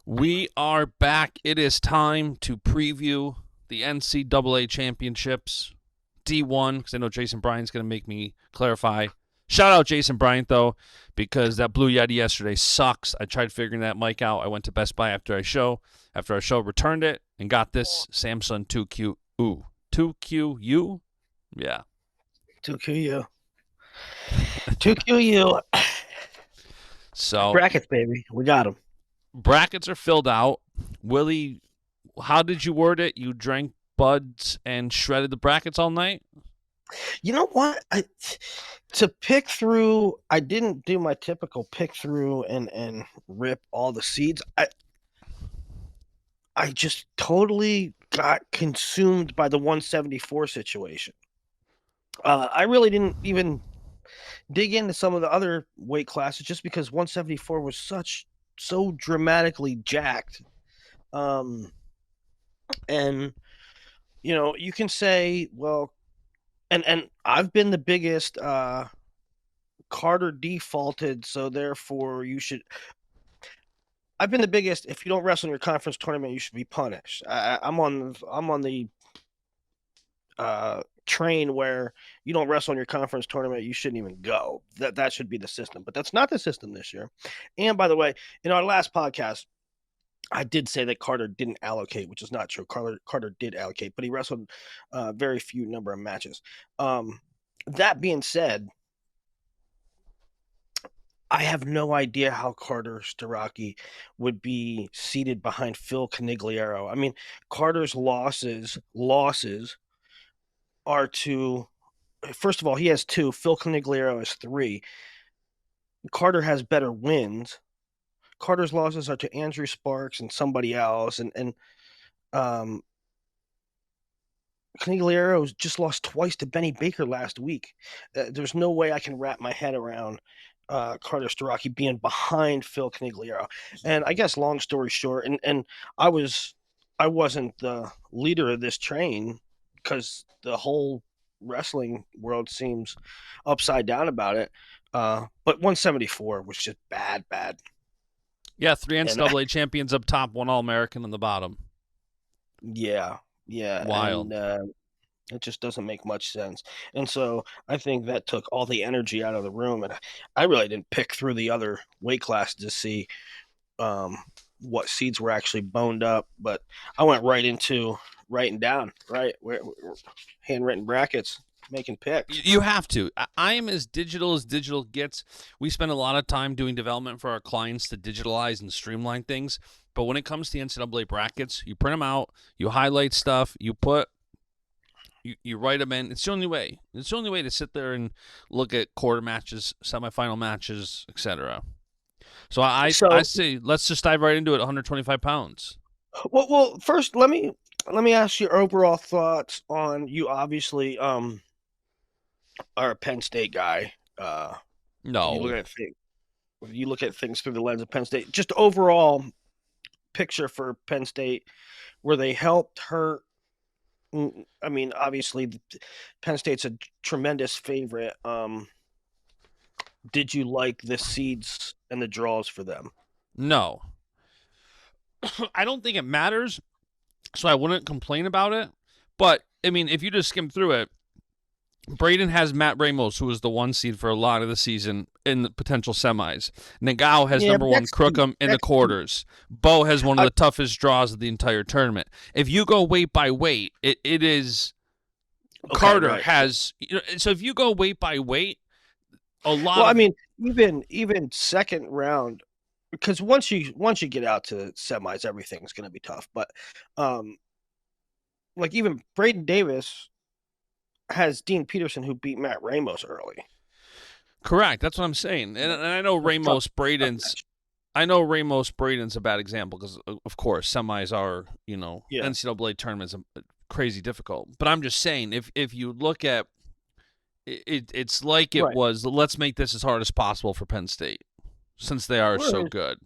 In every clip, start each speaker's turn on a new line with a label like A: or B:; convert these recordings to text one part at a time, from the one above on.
A: We are back. It is time to preview the NCAA Championships D1, because I know Jason Bryant's going to make me clarify. Shout out Jason Bryant, though, because that Blue Yeti yesterday sucks. I tried figuring that mic out. I went to Best Buy after our show, returned it, and got this Samsung 2QU. Yeah.
B: 2QU. 2QU.
A: So
B: Brackets, baby. We got them.
A: brackets are filled out. Willie, how did you word it? You drank buds and shredded the brackets all night?
B: You know what? To pick through, I didn't do my typical pick through and rip all the seeds. I just totally got consumed by the 174 situation. I really didn't even dig into some of the other weight classes just because 174 was so dramatically jacked. And you can say, well, and I've been the biggest Carter defaulted, so therefore I've been the biggest. If you don't wrestle in your conference tournament, you should be punished. I'm on the train where you don't wrestle in your conference tournament, you shouldn't even go. That should be the system, but that's not the system this year. And by the way, in our last podcast, I did say that Carter didn't allocate, which is not true. Carter did allocate, but he wrestled very few number of matches. That being said, I have no idea how Carter Starocki would be seated behind Phil Canigliaro. I mean, Carter's losses are to, first of all, he has 2. Phil Canigliaro has 3. Carter has better wins. Carter's losses are to Andrew Sparks and somebody else, and Canigliaro just lost twice to Benny Baker last week. There's no way I can wrap my head around Carter Starocki being behind Phil Canigliaro. And I guess long story short, and I wasn't the leader of this train because the whole wrestling world seems upside down about it. But 174 was just bad.
A: Yeah, 3 NCAA champions up top, 1 All-American on the bottom.
B: Yeah.
A: Wild.
B: And, it just doesn't make much sense. And so I think that took all the energy out of the room. And I really didn't pick through the other weight classes to see what seeds were actually boned up. But I went right into writing down, handwritten brackets, making picks.
A: You have to. I am as digital gets. We spend a lot of time doing development for our clients to digitalize and streamline things. But when it comes to the NCAA brackets, you print them out, you highlight stuff, you write them in. It's the only way. It's the only way to sit there and look at quarter matches, semifinal matches, etc. So I say let's just dive right into it. 125 pounds.
B: Well, first let me ask your overall thoughts on, you obviously are a Penn State guy.
A: No.
B: You look at things through the lens of Penn State. Just overall picture for Penn State, were they helped, hurt? I mean, obviously, Penn State's a tremendous favorite. Did you like the seeds and the draws for them?
A: No. I don't think it matters, so I wouldn't complain about it. But, I mean, if you just skim through it, Braden has Matt Ramos, who was the 1 seed for a lot of the season in the potential semis. Nagao has number 1 Crookham in the quarters. Bo has one of the toughest draws of the entire tournament. If you go weight by weight, it is okay, Carter has. So if you go weight by weight, a lot.
B: Well, I mean, even second round, because once you get out to semis, everything's going to be tough. But like even Braden Davis has Dean Peterson, who beat Matt Ramos early.
A: Correct. That's what I'm saying. And I know Ramos Braden's a bad example because, of course, semis are, NCAA tournaments are crazy difficult. But I'm just saying, if you look at it, it's like it was, let's make this as hard as possible for Penn State since they are so good.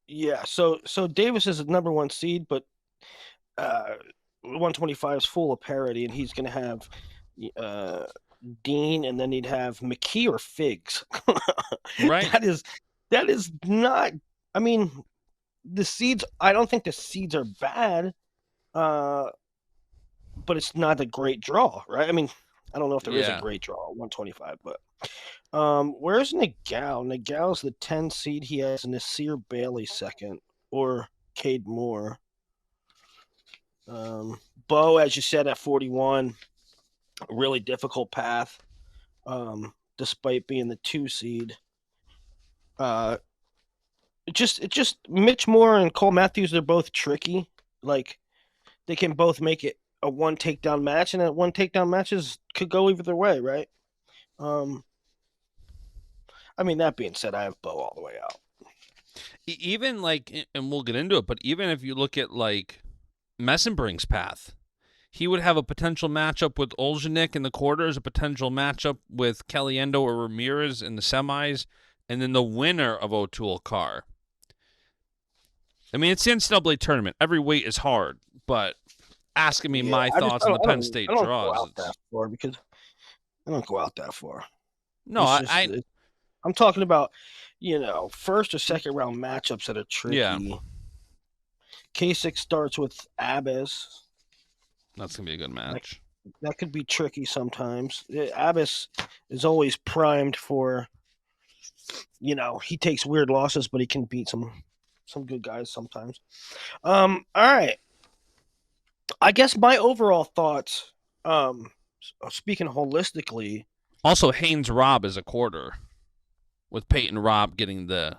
B: Yeah. So Davis is a number 1 seed, but 125 is full of parity, and he's going to have Dean, and then he'd have McKee or Figs.
A: Right.
B: That is not. I mean, the seeds. I don't think the seeds are bad, but it's not a great draw, right? I mean, I don't know if there is a
A: Yeah.
B: great draw at 125, but where's Nagao? Nagao's the 10 seed. He has Nasir Bailey second, or Cade Moore. Bo, as you said, at 41, a really difficult path, despite being the 2 seed. It just Mitch Moore and Cole Matthews, they're both tricky. Like, they can both make it a 1 takedown match, and that 1 takedown matches could go either way, right? I mean, that being said, I have Bo all the way out.
A: Even like, and we'll get into it, but even if you look at like Messenbring's path, he would have a potential matchup with Oljanik in the quarters, a potential matchup with Caliendo or Ramirez in the semis, and then the winner of O'Toole Carr. I mean, it's the NCAA tournament. Every weight is hard, but asking me my thoughts on the Penn State
B: I don't
A: draws.
B: go out that far because I don't go out that far.
A: No,
B: I'm talking about, first or second round matchups that are tricky.
A: Yeah.
B: Kasich starts with Abbas.
A: That's going to be a good match.
B: That could be tricky sometimes. Abbas is always primed for, he takes weird losses, but he can beat some good guys sometimes. All right. I guess my overall thoughts, speaking holistically.
A: Also, Haynes Robb is a quarter, with Peyton Robb getting the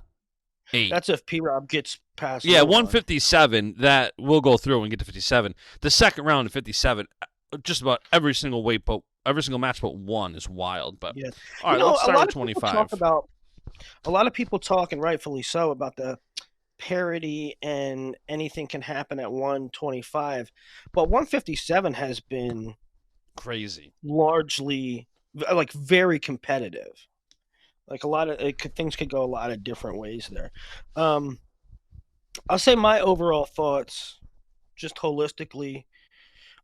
A: 8.
B: That's if P. Rob gets past.
A: Yeah, 157. That we'll go through and get to 57. The second round of 57, just about every single match but one is wild. But
B: yeah,
A: all right, let's start with 25.
B: A lot of people talk, and rightfully so, about the parity and anything can happen at 125, but 157 has been
A: crazy,
B: largely like very competitive. Like things could go a lot of different ways there. I'll say my overall thoughts, just holistically.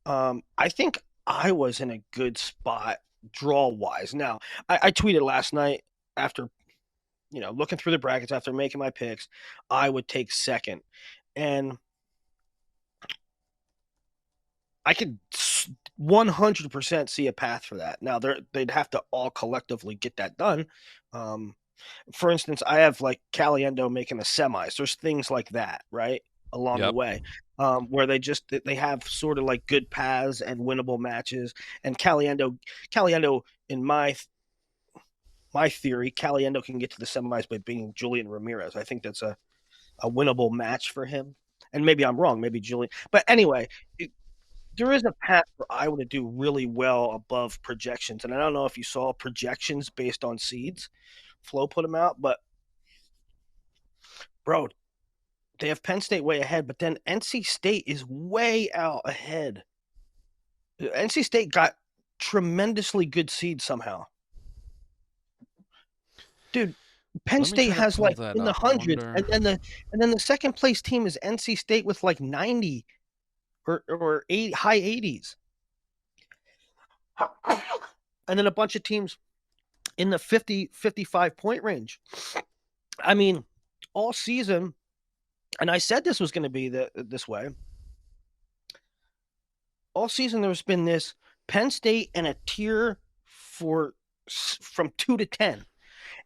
B: I think I was in a good spot draw wise. Now, I tweeted last night after, looking through the brackets after making my picks, I would take second, and I could 100% see a path for that. Now they'd have to all collectively get that done. For instance, I have like Caliendo making the semis. There's things like that, right, along the way, where they have sort of like good paths and winnable matches. And Caliendo, in my theory, Caliendo can get to the semis by beating Julian Ramirez. I think that's a winnable match for him. And maybe I'm wrong. Maybe Julian. But anyway, there is a path for Iowa to do really well above projections. And I don't know if you saw projections based on seeds. Flo put them out, but bro, they have Penn State way ahead, but then NC State is way out ahead. NC State got tremendously good seeds somehow. Dude, Penn State has like in the hundreds, and then the second place team is NC State with like 90 or high 80s, and then a bunch of teams in the 50-55 point range. I mean, all season, and I said this was going to be this way. All season, there's been this Penn State and a tier from 2 to 10.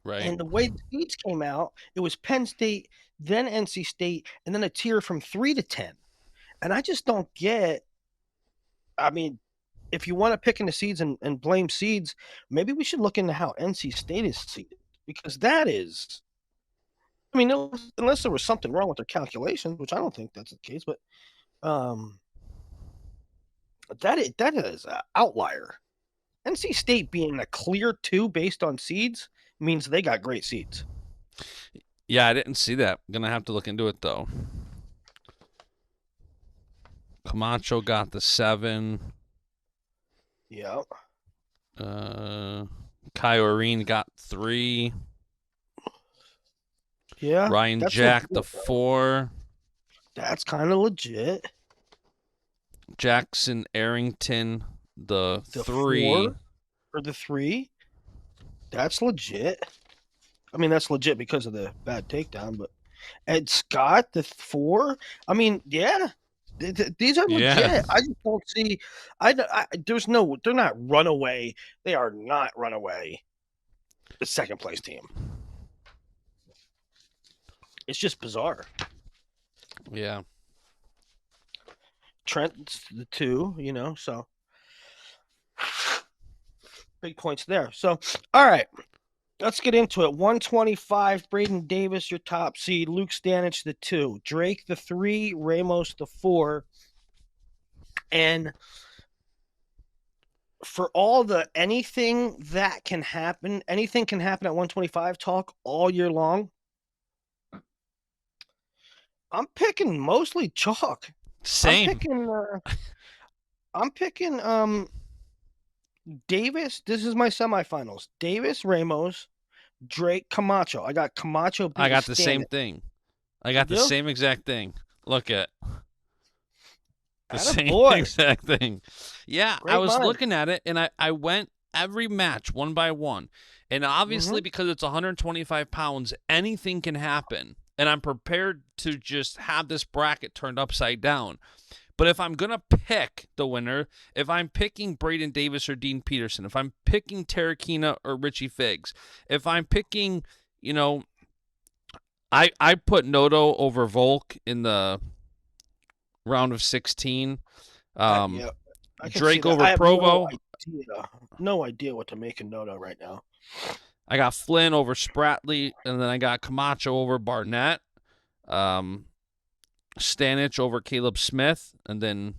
A: Right.
B: And the way the seeds came out, it was Penn State, then NC State, and then a tier from 3 to 10. And I just don't get. I mean, if you want to pick in the seeds and blame seeds, maybe we should look into how NC State is seeded, because that is. I mean, unless there was something wrong with their calculations, which I don't think that's the case, but that is an outlier. NC State being a clear 2 based on seeds means they got great seeds.
A: Yeah, I didn't see that. I'm gonna have to look into it though. Camacho got the 7.
B: Yeah.
A: Kyorine got 3.
B: Yeah.
A: Ryan Jack the 4.
B: That's kind of legit.
A: Jackson Arrington the 3.
B: Or the 3. That's legit. I mean, that's legit because of the bad takedown, but And Scott, the 4. I mean, yeah, these are
A: Yeah.
B: legit. I just don't see. There's no. They're not runaway. They are not runaway. The second place team. It's just bizarre.
A: Yeah.
B: Trent's the 2. So big points there. So, all right. Let's get into it. 125, Braden Davis, your top seed. Luke Stanich, the 2. Drake, the 3. Ramos, the 4. And for all the anything can happen at 125 talk all year long, I'm picking mostly chalk.
A: Same.
B: I'm picking Davis. This is my semifinals. Davis, Ramos, Drake, Camacho. I got Camacho.
A: I got the same thing. I got the same exact thing. Look at the same exact thing. Yeah, I was looking at it, and I went every match one by one. And obviously, because it's 125 pounds, anything can happen. And I'm prepared to just have this bracket turned upside down. But if I'm going to pick the winner, if I'm picking Braden Davis or Dean Peterson, if I'm picking Terrakina or Richie Figs, if I'm picking, I put Noto over Volk in the round of 16. Drake over Provo.
B: No idea what to make of Noto right now.
A: I got Flynn over Spratley, and then I got Camacho over Barnett. Stanich over Caleb Smith, and then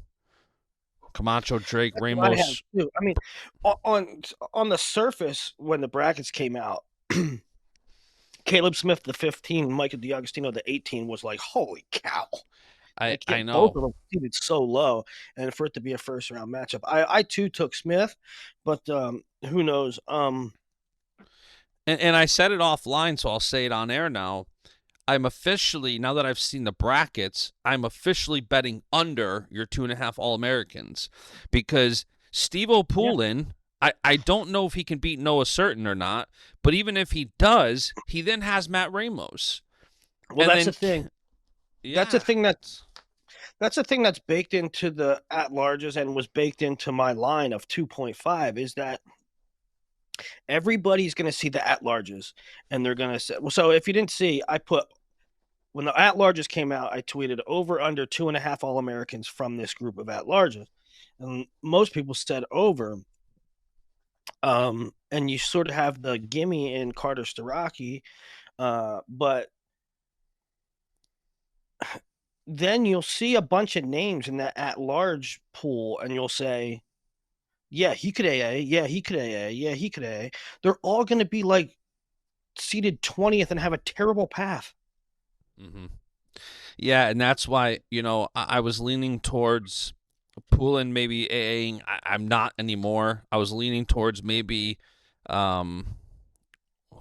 A: Camacho, Drake, Ramos.
B: I mean, on the surface, when the brackets came out, Caleb Smith, the 15, Micah DiAgostino, the 18, was like, holy cow.
A: I know.
B: Both of them seated so low, and for it to be a first-round matchup. I too, took Smith, but who knows? And
A: I said it offline, so I'll say it on air now. I'm officially, now that I've seen the brackets, I'm officially betting under your 2.5 All-Americans because Steve O'Poulin, I don't know if he can beat Noah Certain or not, but even if he does, he then has Matt Ramos.
B: Well, that's the thing. Yeah. That's the thing that's baked into the at-larges and was baked into my line of 2.5 is that everybody's going to see the at-larges, and they're going to say, well, so if you didn't see, I put, when the at-larges came out, I tweeted over under 2.5 All-Americans from this group of at-larges. And most people said over. And you sort of have the gimme in Carter Starocki, but then you'll see a bunch of names in that at-large pool, and you'll say, yeah, he could AA. Yeah, he could AA. Yeah, he could AA. They're all going to be like seated 20th and have a terrible path.
A: Mm-hmm. Yeah, and that's why, I was leaning towards Poulin maybe AAing. I'm not anymore. I was leaning towards maybe, who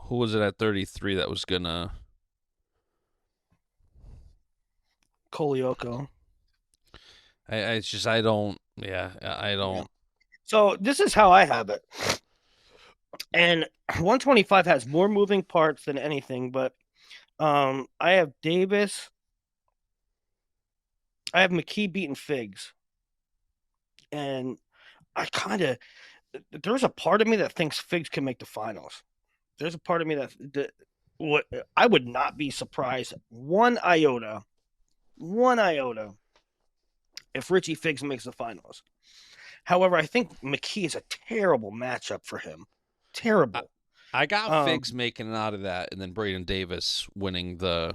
A: was it at 33 that was going to...
B: Kolioko.
A: I don't.
B: So this is how I have it. And 125 has more moving parts than anything, but I have Davis. I have McKee beating Figs. And there's a part of me that thinks Figs can make the finals. There's a part of me that I would not be surprised one iota if Richie Figs makes the finals. However, I think McKee is a terrible matchup for him. Terrible.
A: I got Figs making it out of that, and then Braden Davis winning the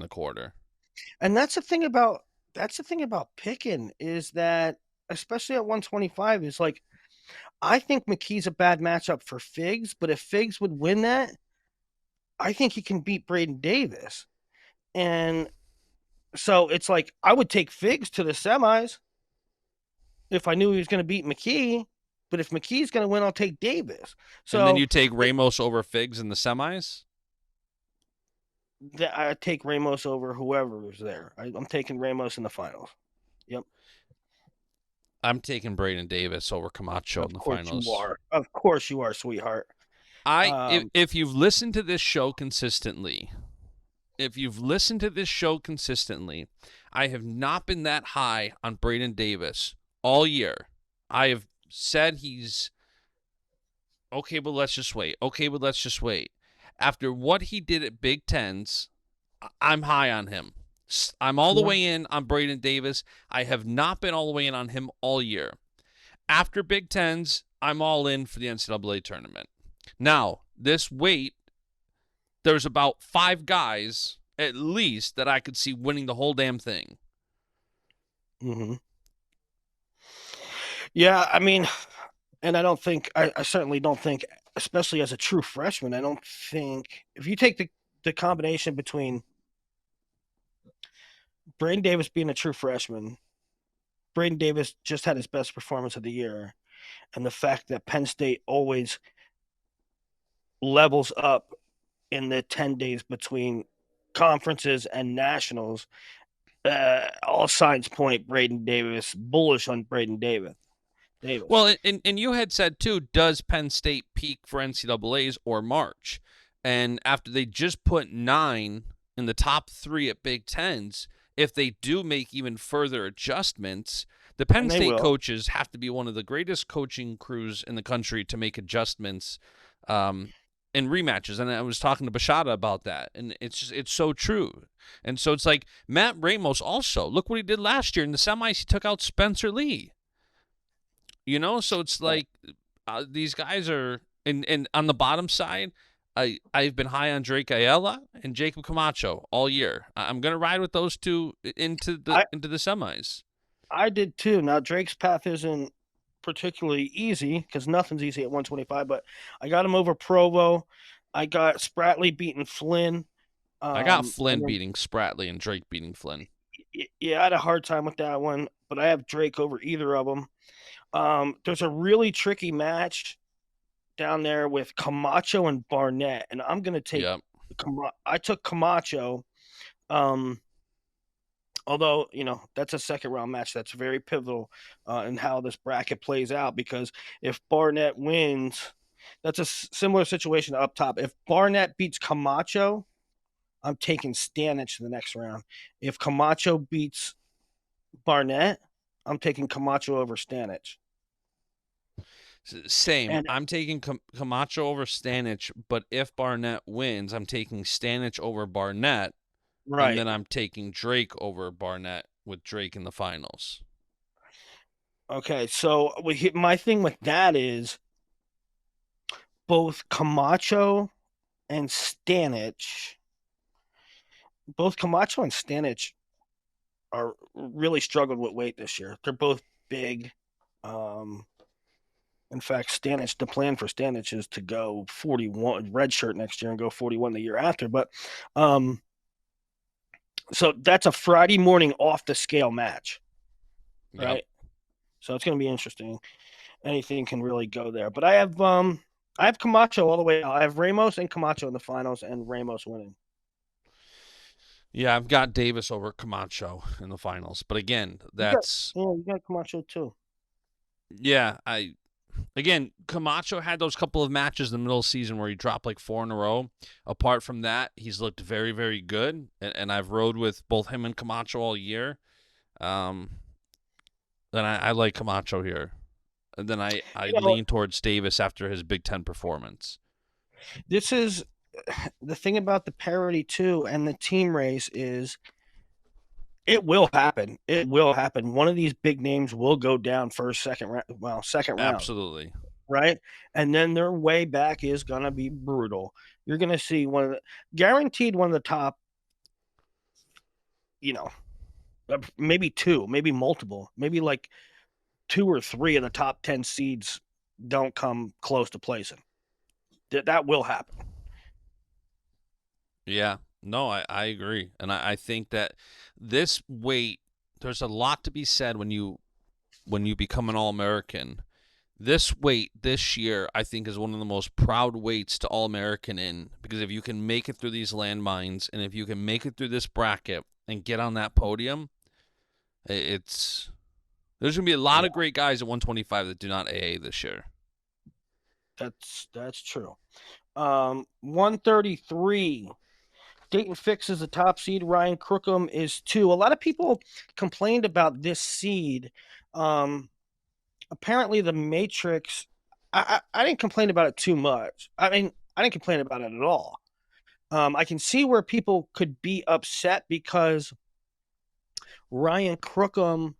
A: quarter.
B: And that's the thing about picking is that, especially at 125, is like, I think McKee's a bad matchup for Figs, but if Figs would win that, I think he can beat Braden Davis. And so it's like, I would take Figs to the semis if I knew he was going to beat McKee. But if McKee's going to win, I'll take Davis. So,
A: and then you take Ramos over Figs in the semis?
B: I take Ramos over whoever is there. I'm taking Ramos in the finals. Yep.
A: I'm taking Braden Davis over Camacho in the finals.
B: Of course you are, sweetheart.
A: If you've listened to this show consistently, if you've listened to this show consistently, I have not been that high on Braden Davis all year. I have said he's okay, but let's just wait. Okay, but let's just wait. After what he did at Big Tens, I'm high on him. I'm all the
B: Yeah.
A: way in on Braden Davis. I have not been all the way in on him all year. After Big Tens, I'm all in for the NCAA tournament. Now, this weight, there's about 5 guys at least that I could see winning the whole damn thing.
B: Mm-hmm. Yeah, I mean, and I certainly don't think, especially as a true freshman, I don't think if you take the combination between Braden Davis being a true freshman, Braden Davis just had his best performance of the year, and the fact that Penn State always levels up in the 10 days between conferences and nationals, all signs point Braden Davis, bullish on Braden Davis.
A: Well, and you had said too, does Penn State peak for NCAAs or March? And after they just put 9 in the top 3 at Big Tens, if they do make even further adjustments, the Penn
B: And they
A: State
B: will.
A: coaches have to be one of the greatest coaching crews in the country to make adjustments in rematches. And I was talking to Bashada about that, and it's so true. And so it's like Matt Ramos also. Look what he did last year in the semis. He took out Spencer Lee. So it's like these guys are, and on the bottom side, I've been high on Drake Ayala and Jacob Camacho all year. I'm gonna ride with those two into
B: I,
A: the semis.
B: I did too. Now Drake's path isn't particularly easy because nothing's easy at 125, but I got him over Provo. I got Spratley beating Flynn.
A: I got
B: And
A: Flynn
B: then,
A: beating Spratley and Drake beating Flynn.
B: yeah, I had a hard time with that one, but I have Drake over either of them. There's a really tricky match down there with Camacho and Barnett, and I'm gonna take.
A: Yep.
B: I took Camacho. Um, Although that's a second round match that's very pivotal in how this bracket plays out, because if Barnett wins, that's a similar situation up top. If Barnett beats Camacho, I'm taking Stanich the next round. If Camacho beats Barnett, I'm taking Camacho over Stanich.
A: Same.
B: And
A: I'm taking Camacho over Stanich, but if Barnett wins, I'm taking Stanich over Barnett, and
B: right,
A: then I'm taking Drake over Barnett with Drake in the finals.
B: okay. So my thing with that is both Camacho and Stanich, both Camacho and Stanich are really struggled with weight this year. They're both big. Um, in fact, Stanich, the plan for Stanich is to go 41 red shirt next year and go 41 the year after. But so that's a Friday morning off the scale match,
A: Yep.
B: right? So it's going to be interesting. Anything can really go there. But I have Camacho all the way out. I have Ramos and Camacho in the finals, and Ramos winning.
A: Yeah, I've got Davis over Camacho in the finals. But again,
B: You got Camacho too.
A: yeah, Camacho had those couple of matches in the middle of the season where he dropped like 4 in a row. Apart from that, he's looked very, very good. And I've rode with both him and Camacho all year. Then I like Camacho here. And then I lean towards Davis after his Big Ten performance.
B: This is the thing about the parity too, and the team race is it will happen. It will happen. One of these big names will go down first, second round. Well, second round,
A: Absolutely.
B: right? And then their way back is gonna be brutal. You're gonna see guaranteed one of the top, you know, maybe two, maybe multiple, maybe like 2 or 3 of the top 10 seeds don't come close to placing. That will happen.
A: Yeah. No, I agree. And I think that this weight, there's a lot to be said when you become an All-American. This weight this year, I think, is one of the most proud weights to All-American in, because if you can make it through these landmines and if you can make it through this bracket and get on that podium, there's going to be a lot of great guys at 125 that do not AA this year.
B: That's true. 133. Dayton Fix is the top seed. Ryan Crookham is 2. A lot of people complained about this seed. Apparently, the Matrix. I didn't complain about it too much. I mean, I didn't complain about it at all. I can see where people could be upset because Ryan Crookham.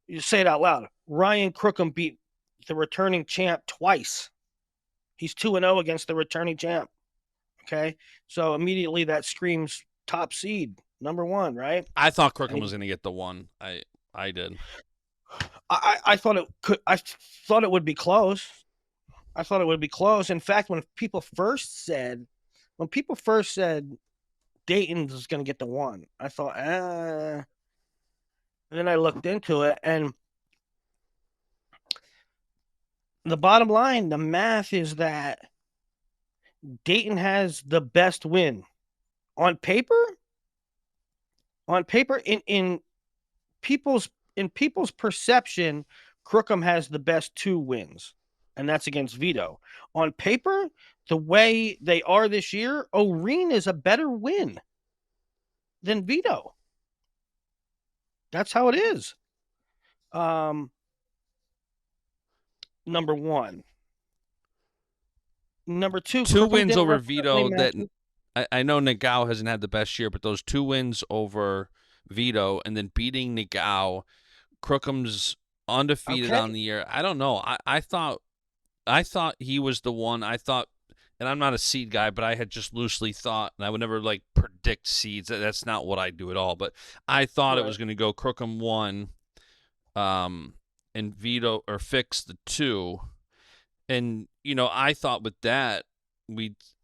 B: You say it out loud. Ryan Crookham beat the returning champ twice. He's 2-0 against the returning champ. Okay, so immediately that screams top seed, number 1, right?
A: I thought Crookham was going to get the 1. I did.
B: I thought it could. I thought it would be close. I thought it would be close. In fact, when people first said Dayton was going to get the 1, I thought, And then I looked into it, and the bottom line, the math is that Dayton has the best win on paper. On paper, in people's perception, Crookham has the best 2 wins, and that's against Vito. On paper, the way they are this year, O'Reen is a better win than Vito. That's how it is. Number 1. Number 2,
A: 2
B: Crookham
A: wins
B: didn't
A: over
B: represent
A: Vito
B: any
A: that
B: matches.
A: I know Nagao hasn't had the best year, but those 2 wins over Vito and then beating Nagao, Crookham's undefeated
B: Okay.
A: on the year. I don't know. I thought he was the one. I thought, and I'm not a seed guy, but I had just loosely thought, and I would never like predict seeds. That's not what I do at all. But I thought it was going to go Crookham 1, and Vito or Fix the 2. And I thought with that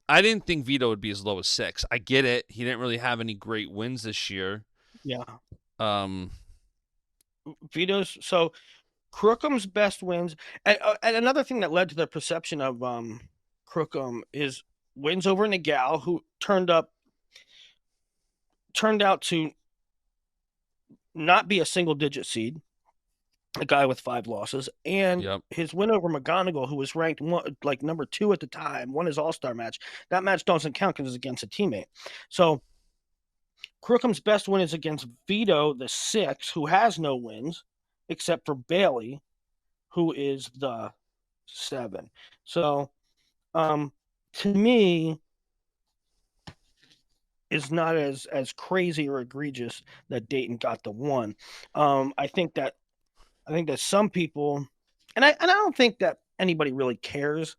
A: I didn't think Vito would be as low as 6. I get it. He didn't really have any great wins this year.
B: Yeah.
A: Um,
B: Vito's so Crookham's best wins, and another thing that led to the perception of Crookham is wins over Nagao, who turned out to not be a single-digit seed, a guy with 5 losses, and
A: yep.
B: his win over McGonigal, who was ranked number 2 at the time, won his All-Star match. That match doesn't count because it's against a teammate. So Crookham's best win is against Vito, the 6, who has no wins, except for Bailey, who is the 7. So, to me, is not as crazy or egregious that Dayton got the 1. I think that some people, and I don't think that anybody really cares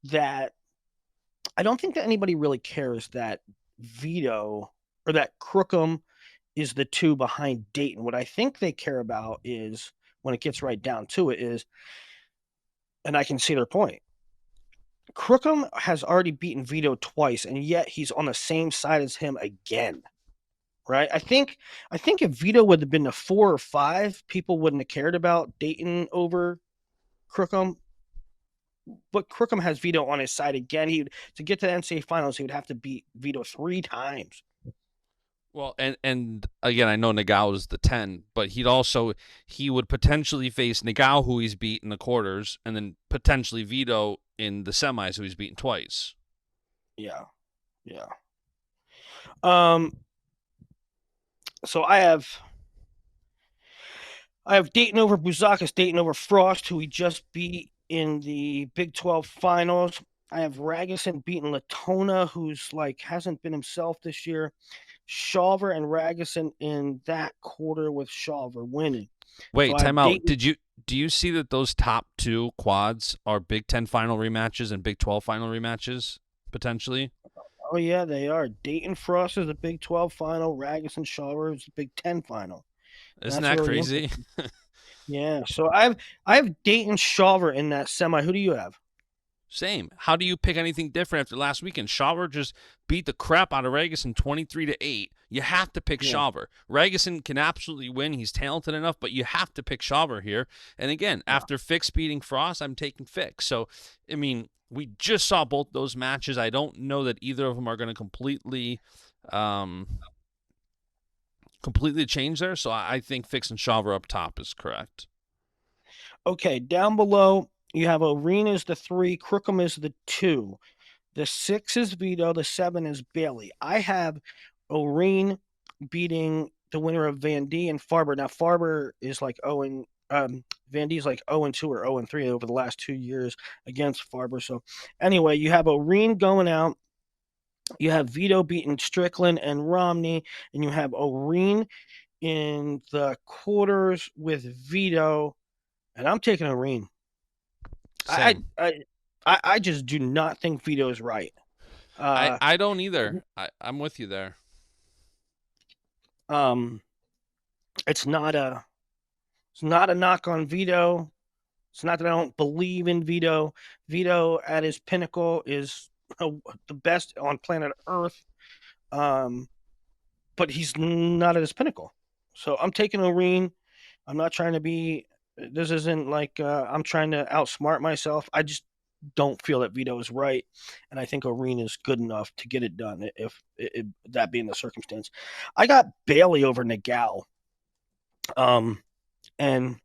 B: that. I don't think that anybody really cares that Vito or that Crookham is the 2 behind Dayton. What I think they care about is, when it gets right down to it, is, and I can see their point, Crookham has already beaten Vito twice, and yet he's on the same side as him again. Right? I think if Vito would have been a 4 or 5, people wouldn't have cared about Dayton over Crookham. But Crookham has Vito on his side again. To get to the NCAA finals, he would have to beat Vito 3 times.
A: Well, and again, I know Nagao is the 10, but he would potentially face Nagao, who he's beat in the quarters, and then potentially Vito in the semis, who he's beaten twice.
B: Yeah. So I have Dayton over Bouzakis, Dayton over Frost, who he just beat in the Big 12 finals. I have Ragusin beating Latona, who's hasn't been himself this year. Shawver and Ragusin in that quarter, with Shawver winning.
A: Wait, time out. Do you see that those top 2 quads are Big 10 final rematches and Big 12 final rematches potentially?
B: Oh yeah, they are. Dayton Frost is a Big 12 final. Ragusin Shawver is a Big 10 final.
A: Isn't that really crazy?
B: Yeah. So I have Dayton Shawver in that semi. Who do you have?
A: Same. How do you pick anything different after last weekend? Shawver just beat the crap out of Ragusin 23-8. You have to pick Shawver. Ragusin can absolutely win. He's talented enough, but you have to pick Shawver here. And again, after Fix beating Frost, I'm taking Fix. So, I mean, we just saw both those matches. I don't know that either of them are going to completely change there. So I think Fix and Shawver up top is correct.
B: Okay, down below, you have O'Reen as the 3, Crookham is the 2. The 6 is Vito. The 7 is Bailey. I have Oreen beating the winner of Van D and Farber. Now Farber is like 0 and Van D is like 0 and 2 or 0 and 3 over the last 2 years against Farber. So anyway, you have Oreen going out. You have Vito beating Strickland and Romney, and you have Oreen in the quarters with Vito, and I'm taking Oreen. I
A: Same.
B: I I just do not think Vito is right. Uh,
A: I don't either. I'm with you there.
B: um, it's not a knock on Vito. It's not that I don't believe in Vito. Vito at his pinnacle is the best on planet Earth. Um, but he's not at his pinnacle. So I'm taking Oreen. I'm not trying to be. This isn't like I'm trying to outsmart myself. I just don't feel that Vito is right, and I think Oreen is good enough to get it done. If that being the circumstance, I got Bailey over Nagel, and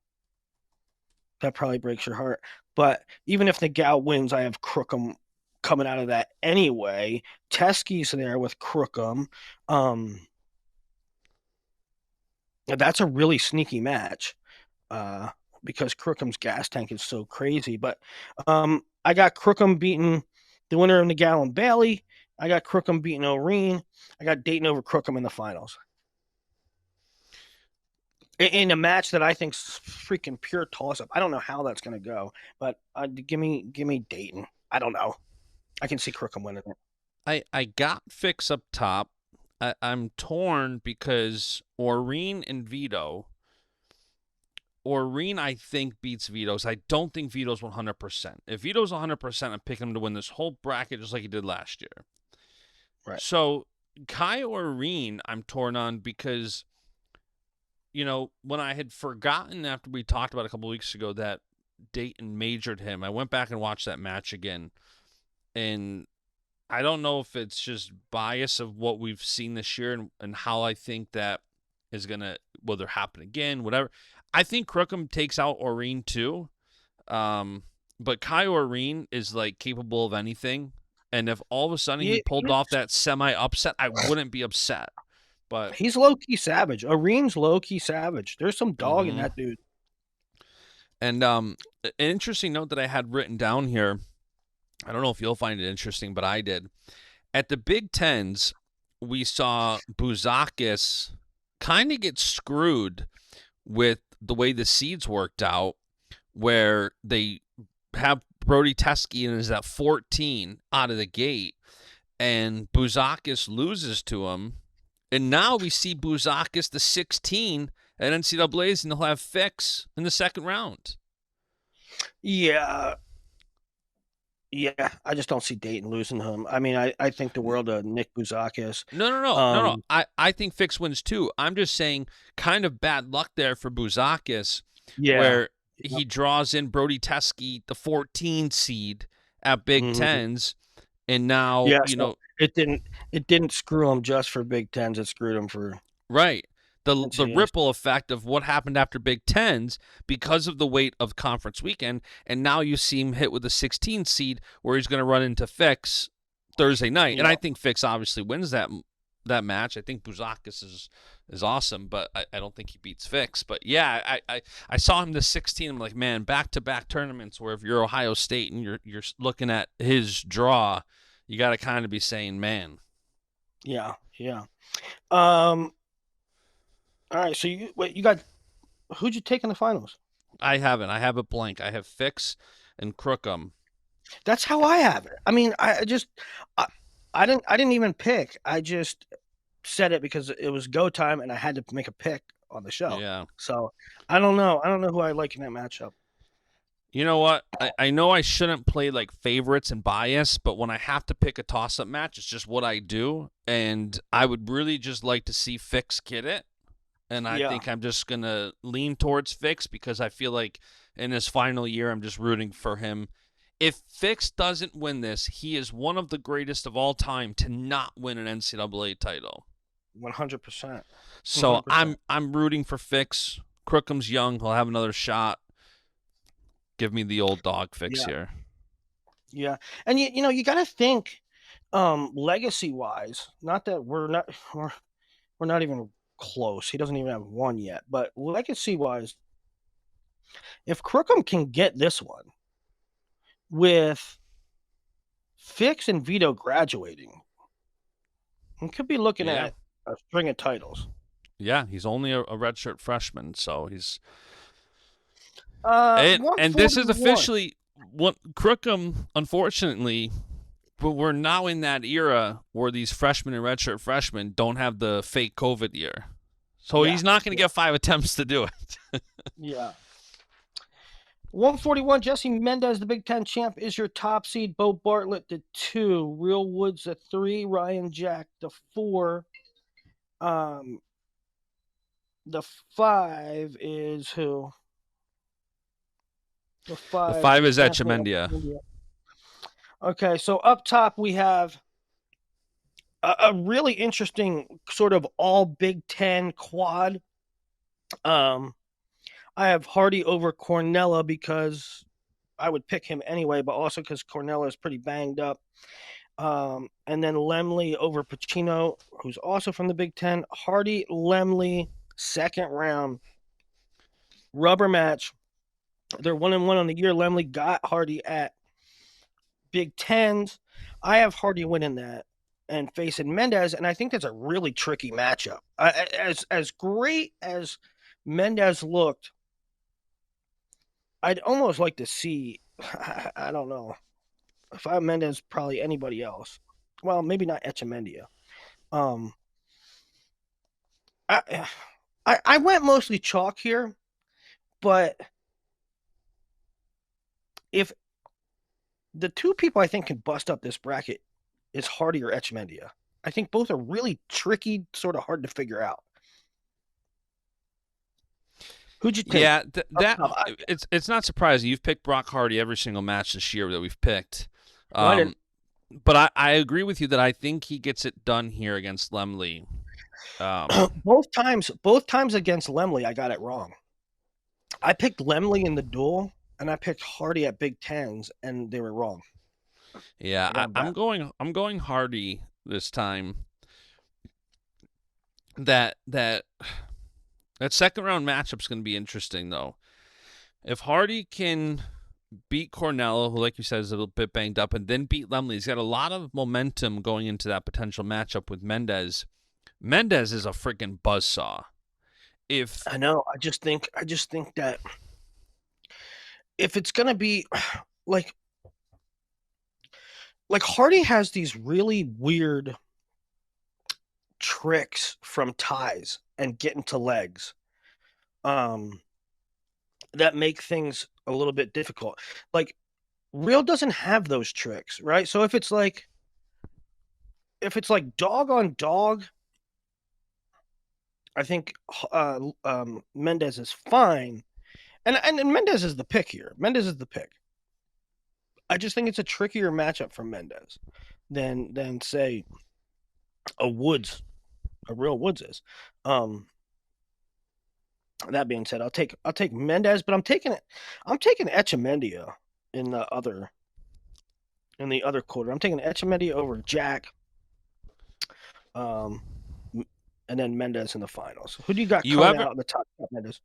B: that probably breaks your heart. But even if Nagel wins, I have Crookham coming out of that anyway. Teskey's there with Crookham. That's a really sneaky match because Crookham's gas tank is so crazy. But I got Crookham beating the winner of Nagel and Bailey. I got Crookham beating Oreen. I got Dayton over Crookham in the finals. In a match that I think's freaking pure toss-up. I don't know how that's going to go, but give me Dayton. I don't know. I can see Crookham winning it.
A: I got Fix up top. I'm torn because Oreen and Vito. Oreen, I think, beats Vito's. I don't think Vito's 100%. If Vito's 100%, I'm picking him to win this whole bracket just like he did last year.
B: Right.
A: So, Kai Oreen, I'm torn on because, when I had forgotten after we talked about a couple weeks ago that Dayton majored him, I went back and watched that match again. And I don't know if it's just bias of what we've seen this year and how I think that is going to, whether happen again, whatever. I think Crookham takes out Oreen too. But Kai Oreen is like capable of anything. And if all of a sudden he pulled off that semi-upset, I wouldn't be upset. But
B: he's low-key savage. Oreen's low-key savage. There's some dog in that dude.
A: And an interesting note that I had written down here, I don't know if you'll find it interesting, but I did. At the Big Tens, we saw Buzakis kind of get screwed with the way the seeds worked out, where they have Brody Teskey and is at 14 out of the gate, and Buzakis loses to him. And now we see Buzakis the 16 at NCAA's, and they'll have Fix in the second round.
B: Yeah. Yeah, I just don't see Dayton losing him. I mean, I think the world of Nick Buzakis.
A: No. I think Fix wins too. I'm just saying kind of bad luck there for Buzakis, where he draws in Brody Teskey, the 14 seed at Big Tens, and now
B: it didn't screw him just for Big Tens. It screwed him for
A: the ripple effect of what happened after Big Tens because of the weight of conference weekend, and now you see him hit with a 16 seed where he's going to run into Fix Thursday night, and I think Fix obviously wins that match. I think Buzakis is awesome, but I don't think he beats Fix. But yeah, I saw him the 16. I'm like, man, back-to-back tournaments where if you're Ohio State and you're looking at his draw, you got to kind of be saying, man.
B: Yeah. All right, so you got who'd you take in the finals?
A: I haven't. I have a blank. I have Fix and Crookham.
B: That's how I have it. I mean, I didn't even pick. I just said it because it was go time and I had to make a pick on the show.
A: Yeah.
B: So I don't know. I don't know who I like in that matchup.
A: You know what? I know I shouldn't play like favorites and bias, but when I have to pick a toss-up match, it's just what I do. And I would really just like to see Fix get it. And I think I'm just going to lean towards Fix because I feel like in his final year, I'm just rooting for him. If Fix doesn't win this, he is one of the greatest of all time to not win an NCAA title.
B: 100%.
A: So I'm rooting for Fix. Crookham's young. He'll have another shot. Give me the old dog Fix here.
B: Yeah, and you got to think, legacy wise. Not that we're not even close. He doesn't even have one yet, but legacy wise, if Crookham can get this one with Fix and Vito graduating, we could be looking
A: Yeah.
B: at a string of titles.
A: Yeah, he's only a redshirt freshman, so he's and this is
B: 141.
A: officially what Crookham, unfortunately, but we're now in that era where these freshmen and redshirt freshmen don't have the fake COVID year. So
B: Yeah,
A: he's not going to
B: yeah,
A: get 5 attempts to do it.
B: yeah. 141, Jesse Mendez, the Big Ten champ, is your top seed. Bo Bartlett, the 2. Real Woods, the 3. Ryan Jack, the 4. Um, the 5 is who? The
A: The
B: 5
A: 5
B: is
A: is
B: definitely
A: Etchemendia.
B: India. Okay, so up top we have a really interesting sort of all Big Ten quad. Um, I have Hardy over Cornella because I would pick him anyway, but also because Cornella is pretty banged up. And then Lemley over Pacino, who's also from the Big Ten. Hardy, Lemley, second round rubber match. They're 1-1 on the year. Lemley got Hardy at Big Tens. I have Hardy winning that and facing Mendez, and I think that's a really tricky matchup. As great as Mendez looked, I'd almost like to see. I don't know if I have Mendez, probably anybody else. Well, maybe not Echemendia. Um, I, I went mostly chalk here, but if the two people I think can bust up this bracket is Hardy or Echemendia. I think both are really tricky, sort of hard to figure out. Who'd you take?
A: Yeah,
B: Up
A: that
B: top.
A: it's not surprising. You've picked Brock Hardy every single match this year that we've picked.
B: No, I didn't.
A: But I agree with you that I think he gets it done here against Lemley.
B: Both times against Lemley, I got it wrong. I picked Lemley in the duel, and I picked Hardy at Big Tens, and they were wrong.
A: Yeah,
B: I got them back.
A: I'm going Hardy this time. That second round matchup's going to be interesting though. If Hardy can beat Cornell, who, like you said, is a little bit banged up, and then beat Lemley, he's got a lot of momentum going into that potential matchup with Mendez. Mendez is a freaking buzzsaw. If
B: I know. I just think that if it's gonna be like Hardy has these really weird tricks from ties and getting to legs, um, that make things a little bit difficult. Like Real doesn't have those tricks, right? So if it's like dog on dog, I think Mendez is fine, and Mendez is the pick here. Mendez is the pick. I just think it's a trickier matchup for Mendez than say a real Woods is. That being said, I'll take Mendez, but I'm taking Echemendia in the other quarter. I'm taking Echemendia over Jack. Um, and then Mendez in the finals. Who do you got coming out in the top Mendez?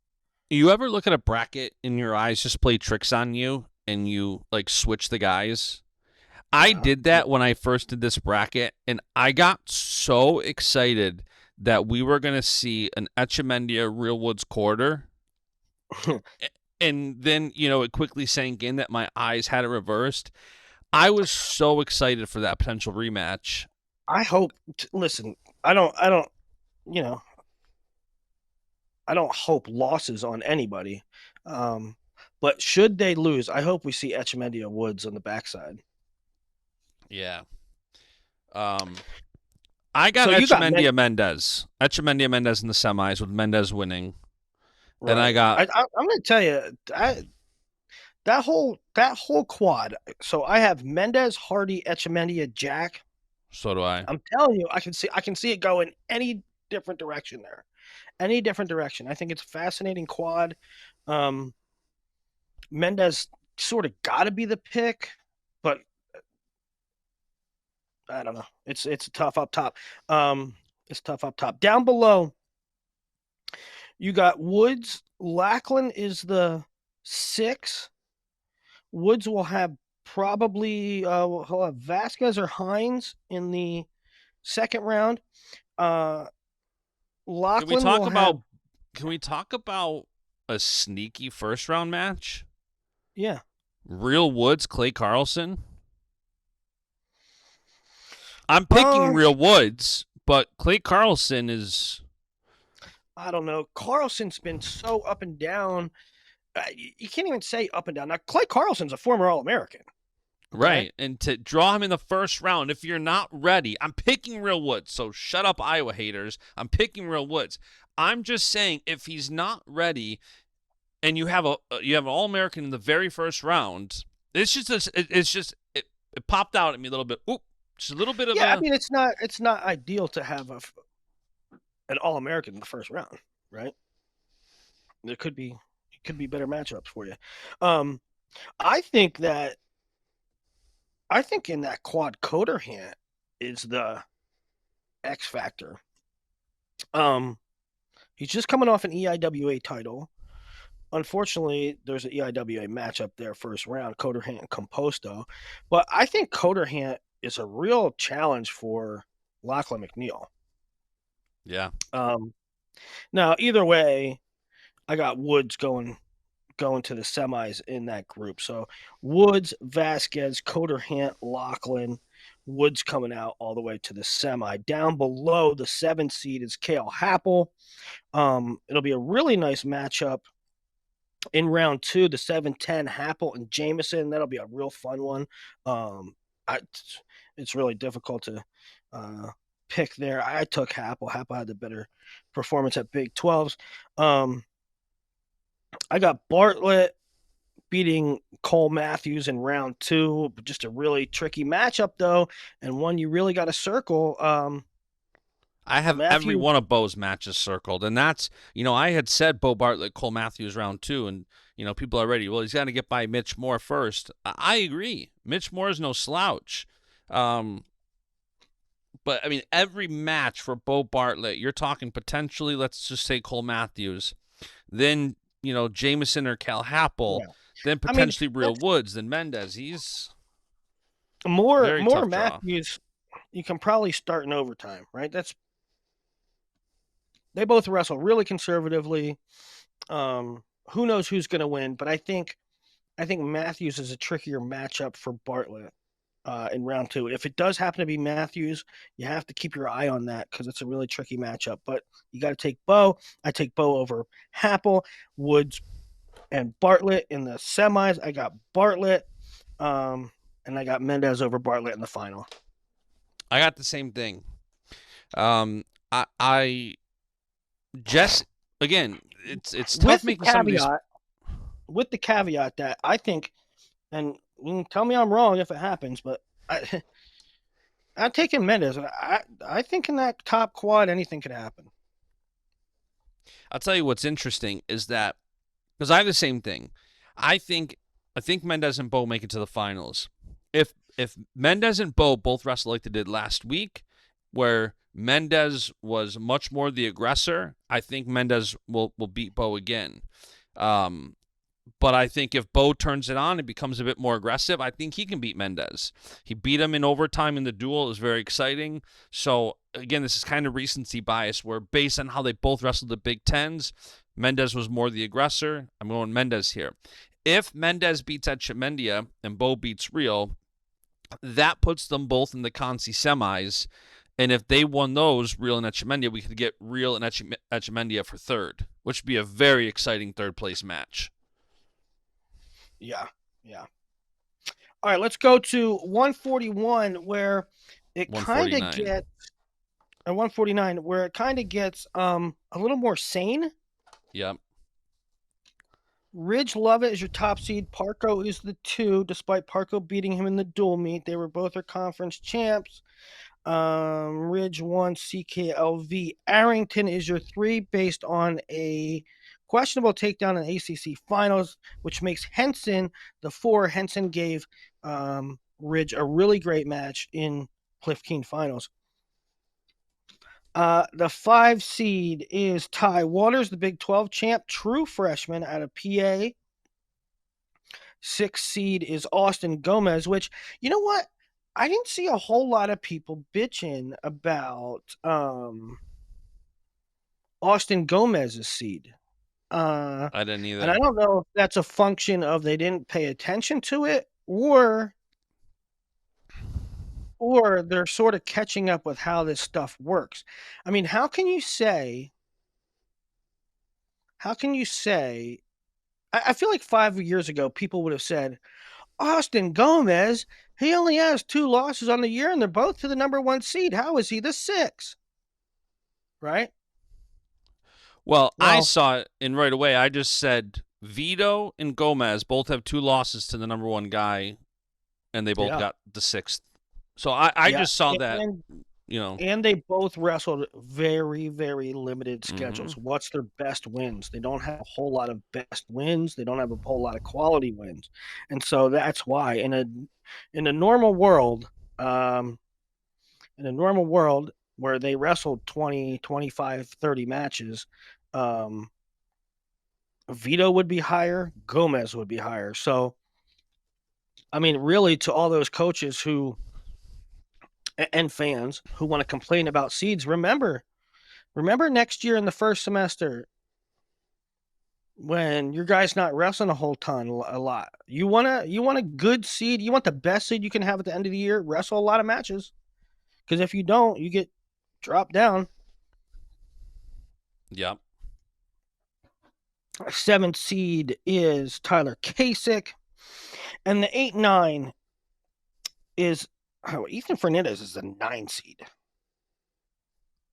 A: you ever look at a bracket and your eyes just play tricks on you and you like switch the guys? I
B: Yeah.
A: did that when I first did this bracket, and I got so excited that we were going to see an Echemendia Real Woods quarter. And then, it quickly sank in that my eyes had it reversed. I was so excited for that potential rematch.
B: I hope. Listen, I don't. You know, I don't hope losses on anybody. But should they lose, I hope we see Echemendia Woods on the backside.
A: Yeah. I got
B: So you got
A: Echemendia Mendez. Echemendia Mendez in the semis with Mendez winning.
B: right.
A: Then I got
B: I'm going to tell you that whole quad. So I have Mendez, Hardy, Echemendia, Jack.
A: so do I.
B: I'm telling you, I can see it go in any different direction there. Any different direction. I think it's a fascinating quad. Mendez sort of got to be the pick, but I don't know. It's tough up top. It's tough up top. Down below, you got Woods. Lackland is the 6. Woods will have probably he'll have Vasquez or Hines in the second round.
A: Can we
B: Lackland
A: talk
B: will have
A: about can we talk about a sneaky first round match?
B: yeah.
A: Real Woods, Clay Carlson. I'm picking
B: Um,
A: Real Woods, but Clay Carlson is
B: I don't know. Carlson's been so up and down. You can't even say up and down. Now Clay Carlson's a former All-American. Okay?
A: right. And to draw him in the first round, if you're not ready, I'm picking Real Woods. So shut up, Iowa haters. I'm picking Real Woods. I'm just saying if he's not ready and you have an All-American in the very first round, it popped out at me a little bit. Oop, just a little bit of
B: Yeah, I mean it's not ideal to have an All-American in the first round, right? There could be better matchups for you. Um, I think that in that quad coder hand is the X factor. He's just coming off an EIWA title. Unfortunately, there's an EIWA matchup there first round, Coderhant and Composto. But I think Coderhant is a real challenge for Lachlan McNeil.
A: yeah.
B: Now, either way, I got Woods going to the semis in that group. So Woods, Vasquez, Coderhant, Lachlan, Woods coming out all the way to the semi. Down below, the 7 seed is Cale Happel. It'll be a really nice matchup in round 2, the 7-10 Happel and Jameson. That'll be a real fun one. It's really difficult to pick there. I took Happel. Happel had the better performance at Big 12s. I got Bartlett beating Cole Matthews in round 2. Just a really tricky matchup, though, and one you really got to circle.
A: I have
B: Matthew,
A: every one of Bo's matches circled, and that's I had said Bo Bartlett, Cole Matthews round 2, and people are ready. Well, he's got to get by Mitch Moore first. I agree. Mitch Moore is no slouch, but I mean every match for Bo Bartlett, you're talking potentially. Let's just say Cole Matthews, then Jameson or Cal Happel,
B: yeah.
A: then potentially Real Woods, then Mendez. He's
B: more
A: tough
B: Matthews. Draw. You can probably start in overtime, right? They both wrestle really conservatively. Who knows who's going to win? But I think Matthews is a trickier matchup for Bartlett in round 2. If it does happen to be Matthews, you have to keep your eye on that because it's a really tricky matchup. But you got to take Bo. I take Bo over Happel, Woods, and Bartlett in the semis. I got Bartlett, and I got Mendez over Bartlett in the final.
A: I got the same thing. I just again, it's tough making some of these.
B: With the caveat that I think, and you can tell me I'm wrong if it happens, but I'm taking Mendez. I think in that top quad, anything could happen.
A: I'll tell you what's interesting is that because I have the same thing. I think Mendez and Bo make it to the finals. If Mendez and Bo both wrestle like they did last week, where Mendez was much more the aggressor, I think Mendez will beat Bo again. But I think if Bo turns it on and becomes a bit more aggressive, I think he can beat Mendez. He beat him in overtime in the duel. It was very exciting. So, again, this is kind of recency bias where based on how they both wrestled the Big Tens, Mendez was more the aggressor. I'm going Mendez here. If Mendez beats Etchemendia and Bo beats Real, that puts them both in the Conci semis. And if they won those, Real and Etchemendia, we could get Real and Etchemendia for third, which would be a very exciting third-place match.
B: Yeah. All right, let's go to 141, where it kind of gets – 149, where it kind of gets a little more sane.
A: Yep.
B: Ridge Lovett is your top seed. Parco is the 2, despite Parco beating him in the dual meet. They were both our conference champs. Ridge 1, CKLV. Arrington is your 3 based on a questionable takedown in ACC finals, which makes Henson the 4. Henson gave Ridge a really great match in Cliff Keen finals. The 5 seed is Ty Waters, the Big 12 champ, true freshman out of PA. 6 seed is Austin Gomez, which, you know what? I didn't see a whole lot of people bitching about Austin Gomez's seed.
A: I didn't
B: And I
A: either.
B: don't know if that's a function of they didn't pay attention to it, or they're sort of catching up with how this stuff works. I mean, how can you say I feel like 5 years ago people would have said Austin Gomez, he only has 2 losses on the year and they're both to the number 1 seed. How is he the 6? Right?
A: Well, I
B: Well,
A: saw it, and right away I just said Vito and Gomez both have 2 losses to the number 1 guy, and they both
B: yeah.
A: got the 6th. So I
B: Yeah.
A: just saw that,
B: And
A: you know.
B: and they both wrestled very, very limited
A: Hmm.
B: schedules. What's their best wins? They don't have a whole lot of best wins. They don't have a whole lot of quality wins. And so that's why in a normal world, um, in a normal world where they wrestled 20, 25, 30 matches, um, Vito would be higher, Gomez would be higher. So, I mean, really, to all those coaches who and fans who want to complain about seeds, remember next year in the first semester when your guy's not wrestling a lot. You want a good seed. You want the best seed you can have at the end of the year. Wrestle a lot of matches, because if you don't, you get dropped down.
A: Yep.
B: 7th seed is Tyler Kasich, and the 8-9 is Ethan Fernandez is the 9 seed.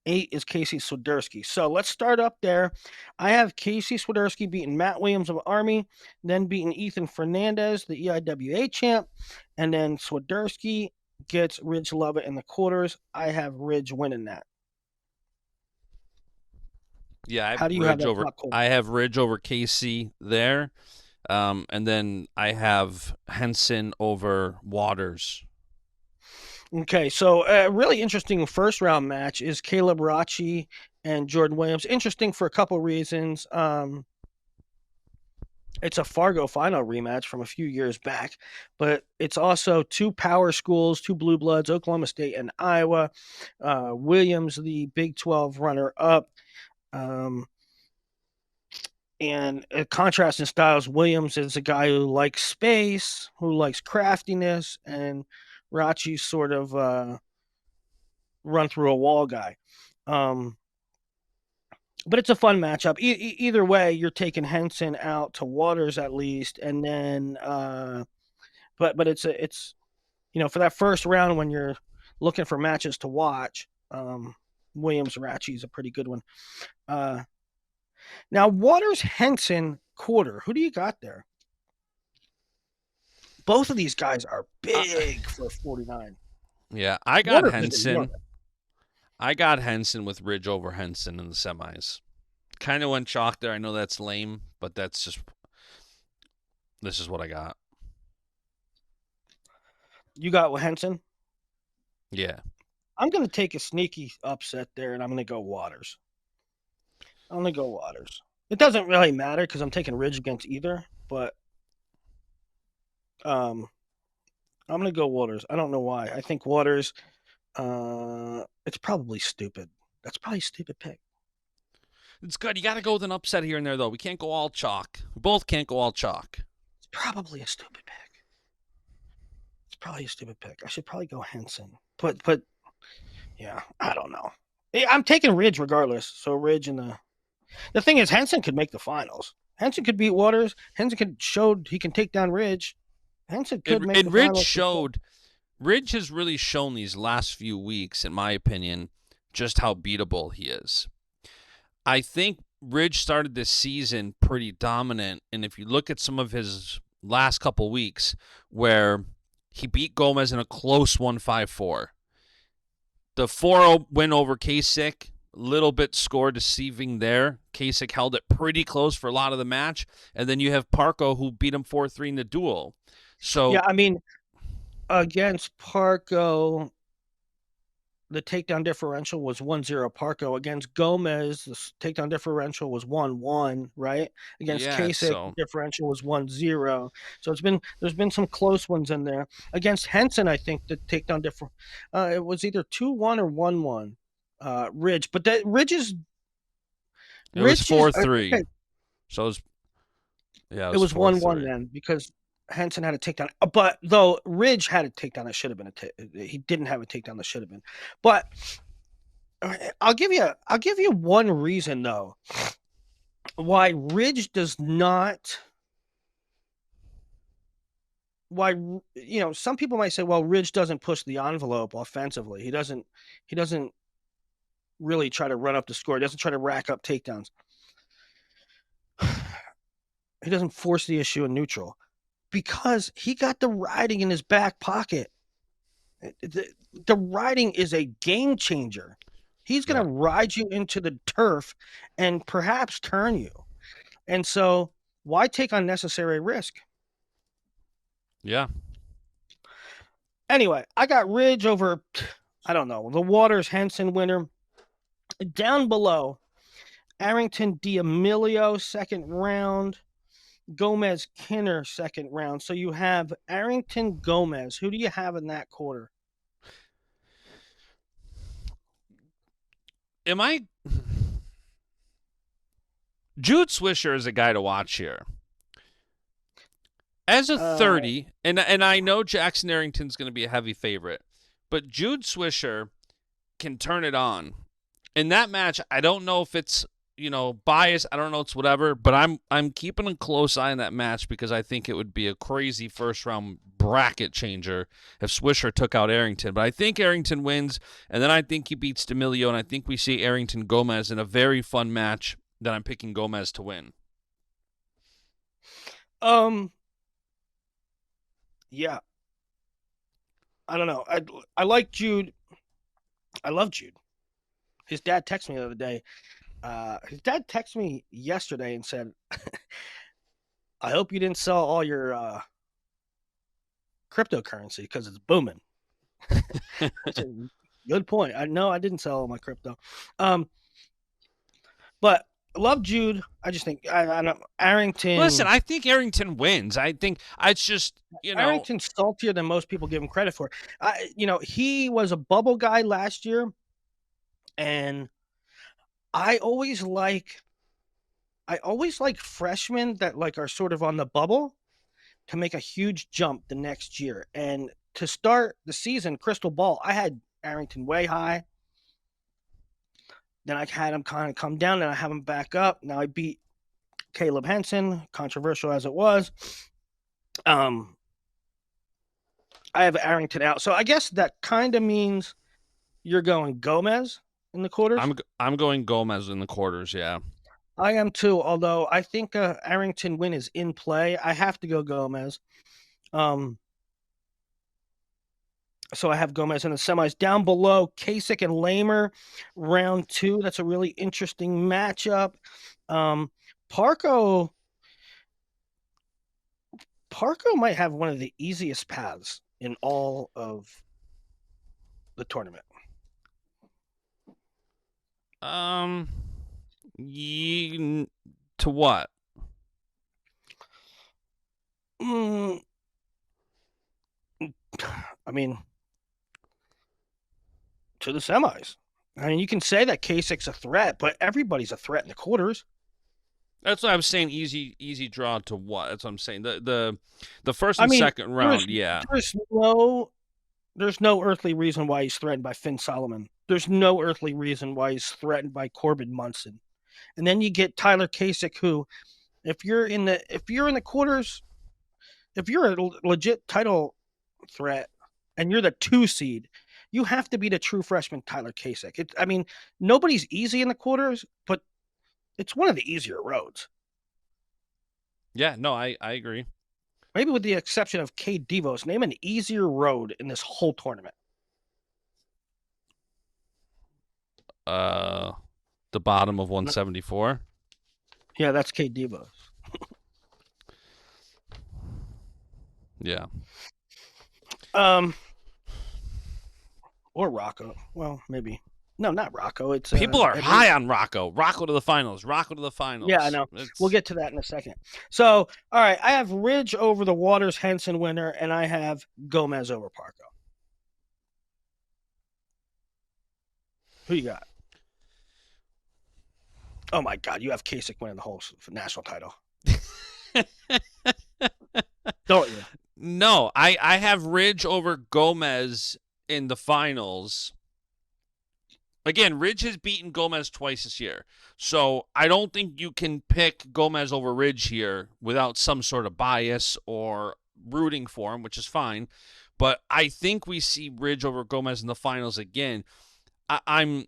B: 8 is Casey Swiderski. So let's start up there. I have Casey Swiderski beating Matt Williams of Army, then beating Ethan Fernandez, the EIWA champ, and then Swiderski gets Ridge Lovett in the quarters. I have Ridge winning that.
A: Yeah, I have
B: How do you have
A: Ridge
B: that
A: over.
B: top quarter?
A: I have Ridge over KC there, and then I have Henson over Waters.
B: Okay, so a really interesting first round match is Caleb Rachi and Jordan Williams. Interesting for a couple reasons. It's a Fargo final rematch from a few years back, but it's also 2 power schools, 2 blue bloods, Oklahoma State and Iowa. Williams, the Big 12 runner up. And a contrast in styles, Williams is a guy who likes space, who likes craftiness, and Rachi's sort of run through a wall guy. But it's a fun matchup. Either way, you're taking Henson out to Waters at least, and then but it's for that first round when you're looking for matches to watch. Williams Rachi is a pretty good one. Now Waters Henson quarter. Who do you got there? Both of these guys are
A: Uh,
B: big for 49.
A: yeah, I got
B: Waters is enormous.
A: Henson. I got Henson with Ridge over Henson in the semis. Kind of went chalk there. I know that's lame, but this is what I got.
B: You got Henson.
A: Yeah.
B: I'm going to take a sneaky upset there, and I'm going to go Waters. I'm going to go Waters. It doesn't really matter because I'm taking Ridge against either, but I'm going to go Waters. I don't know why. I think Waters. It's probably stupid. That's probably a stupid pick.
A: It's good. You got to go with an upset here and there, though. We can't go all chalk. We both can't go all chalk.
B: It's probably a stupid pick. It's probably a stupid pick. I should probably go Henson. But yeah, I don't know. I'm taking Ridge regardless. So Ridge and the thing is, Henson could make the finals. Henson could beat Waters. Henson showed he can take down Ridge. Henson could make the
A: Ridge
B: finals.
A: showed. Ridge has really shown these last few weeks, in my opinion, just how beatable he is. I think Ridge started this season pretty dominant, and if you look at some of his last couple weeks, where he beat Gomez in a close 1-5-4. The 4-0 win over Kasich, little bit score deceiving there. Kasich held it pretty close for a lot of the match, and then you have Parco who beat him 4-3 in the duel. So
B: Yeah, I mean, against Parco, the takedown differential was 1-0 Parko. Against Gomez, the takedown differential was 1-1, right? Against
A: Yeah,
B: Kasich, the
A: so
B: differential was 1-0. So there's been some close ones in there. Against Henson, I think the takedown difference it was either 2-1 or 1-1. Ridge, but that
A: it was
B: Ridge is
A: 4-3.
B: okay.
A: So it
B: It
A: was
B: was 1-1
A: 4-3.
B: then because Henson had a takedown. But though Ridge had a takedown that should have been he didn't have a takedown that should have been. But I'll give you one reason though why Ridge does not. Why some people might say, well, Ridge doesn't push the envelope offensively. He doesn't really try to run up the score. He doesn't try to rack up takedowns. He doesn't force the issue in neutral because he got the riding in his back pocket. The riding is a game changer. He's going to ride you into the turf and perhaps turn you. And so why take unnecessary risk?
A: Yeah.
B: Anyway, I got Ridge over, I don't know, the Waters Henson winner. Down below, Arrington D'Amelio, second round. Gomez Kinner, second round. So you have Arrington Gomez. Who do you have in that quarter?
A: Jude Swisher is a guy to watch here. As a 30, and I know Jackson Arrington's going to be a heavy favorite, but Jude Swisher can turn it on. In that match, I don't know if it's, bias. I don't know it's whatever, but I'm keeping a close eye on that match because I think it would be a crazy first round bracket changer if Swisher took out Arrington. But I think Arrington wins, and then I think he beats D'Amelio, and I think we see Arrington Gomez in a very fun match that I'm picking Gomez to win.
B: Yeah. I don't know. I like Jude. I love Jude. His dad texted me the other day. His dad texted me yesterday and said, I hope you didn't sell all your cryptocurrency because it's booming. Good point. I didn't sell all my crypto. But I love Jude. I just think I know Arrington.
A: Listen, I think Arrington wins. I think it's just
B: Arrington's saltier than most people give him credit for. He was a bubble guy last year, and I always like freshmen that are sort of on the bubble to make a huge jump the next year. And to start the season, crystal ball, I had Arrington way high. Then I had him kind of come down, and I have him back up. Now I beat Caleb Henson, controversial as it was. I have Arrington out. So I guess that kind of means you're going Gomez in the quarters?
A: I'm going Gomez in the quarters, yeah.
B: I am too, although I think Arrington win is in play. I have to go Gomez. So I have Gomez in the semis. Down below, Kasich and Lamer, round 2. That's a really interesting matchup. Parko might have one of the easiest paths in all of the tournament.
A: To what?
B: I mean, to the semis. I mean, you can say that Kasich's a threat, but everybody's a threat in the quarters.
A: That's what I was saying. Easy draw to what? That's what I'm saying. The first and second round, yeah.
B: There's no earthly reason why he's threatened by Finn Solomon. There's no earthly reason why he's threatened by Corbin Munson. And then you get Tyler Kasich, who, if you're in the quarters, if you're a legit title threat and you're the 2 seed, you have to be the true freshman Tyler Kasich. I mean, nobody's easy in the quarters, but it's one of the easier roads.
A: Yeah, no, I agree.
B: Maybe with the exception of Cade Devos, name an easier road in this whole tournament.
A: The bottom of 174.
B: Yeah, that's Cade Devos.
A: Yeah.
B: Or Rocco. Well, maybe. No, not Rocco. It's
A: People are
B: Ed
A: high
B: Reed.
A: on Rocco. Rocco to the finals. Rocco to the
B: Yeah, I
A: finals.
B: know. We'll
A: It's
B: get to that in a second. So, all right, I have Ridge over the Waters Henson winner, and I have Gomez over Parco. Who you got? Oh my God, you have Kasich winning the whole national title, don't you?
A: no. I have Ridge over Gomez in the finals. Again, Ridge has beaten Gomez twice this year. So I don't think you can pick Gomez over Ridge here without some sort of bias or rooting for him, which is fine. But I think we see Ridge over Gomez in the finals again. I'm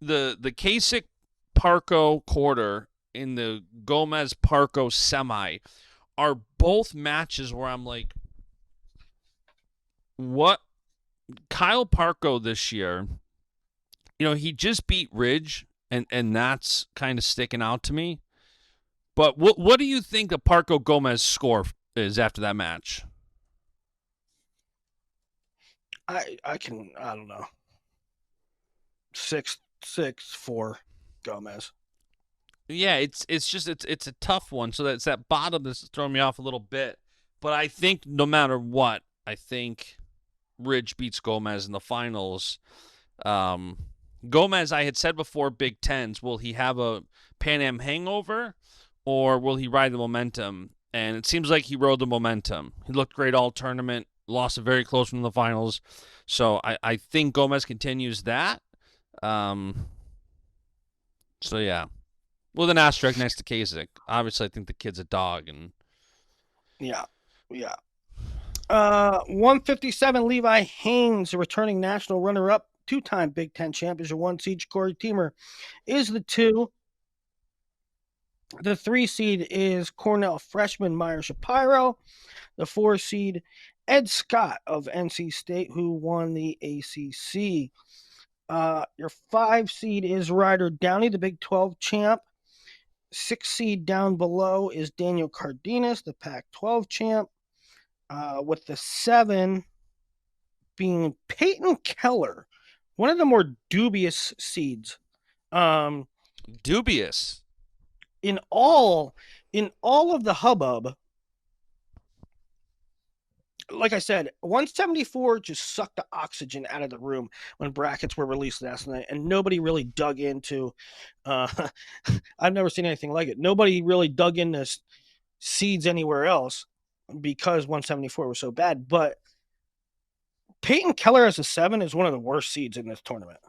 A: the Kasich Parco quarter in the Gomez Parco semi are both matches where I'm like, what? Kyle Parco this year, he just beat Ridge, and that's kind of sticking out to me. But what do you think the Parco Gomez score is after that match?
B: I don't know. 6-4 Gomez.
A: Yeah, it's a tough one. So that's that bottom that's throwing me off a little bit. But I think no matter what, I think Ridge beats Gomez in the finals. Gomez, I had said before, Big Tens, will he have a Pan Am hangover or will he ride the momentum? And it seems like he rode the momentum. He looked great all tournament, lost a very close one in the finals. So I think Gomez continues that. So yeah. With an asterisk next to Kasich. Obviously, I think the kid's a dog. And
B: Yeah. 157 Levi Haynes, a returning national runner-up, two-time Big Ten champions, one seed Corey Teamer is the 2. The 3 seed is Cornell freshman Meyer Shapiro. The 4 seed Ed Scott of NC State, who won the ACC. Your 5 seed is Ryder Downey, the Big 12 champ. 6 seed down below is Daniel Cardenas, the Pac-12 champ. With the 7 being Peyton Keller, one of the more dubious seeds.
A: dubious.
B: In all of the hubbub, like I said, 174 just sucked the oxygen out of the room when brackets were released last night, and nobody really dug into. I've never seen anything like it. Nobody really dug into seeds anywhere else because 174 was so bad. But Peyton Keller as a 7 is one of the worst seeds in this tournament.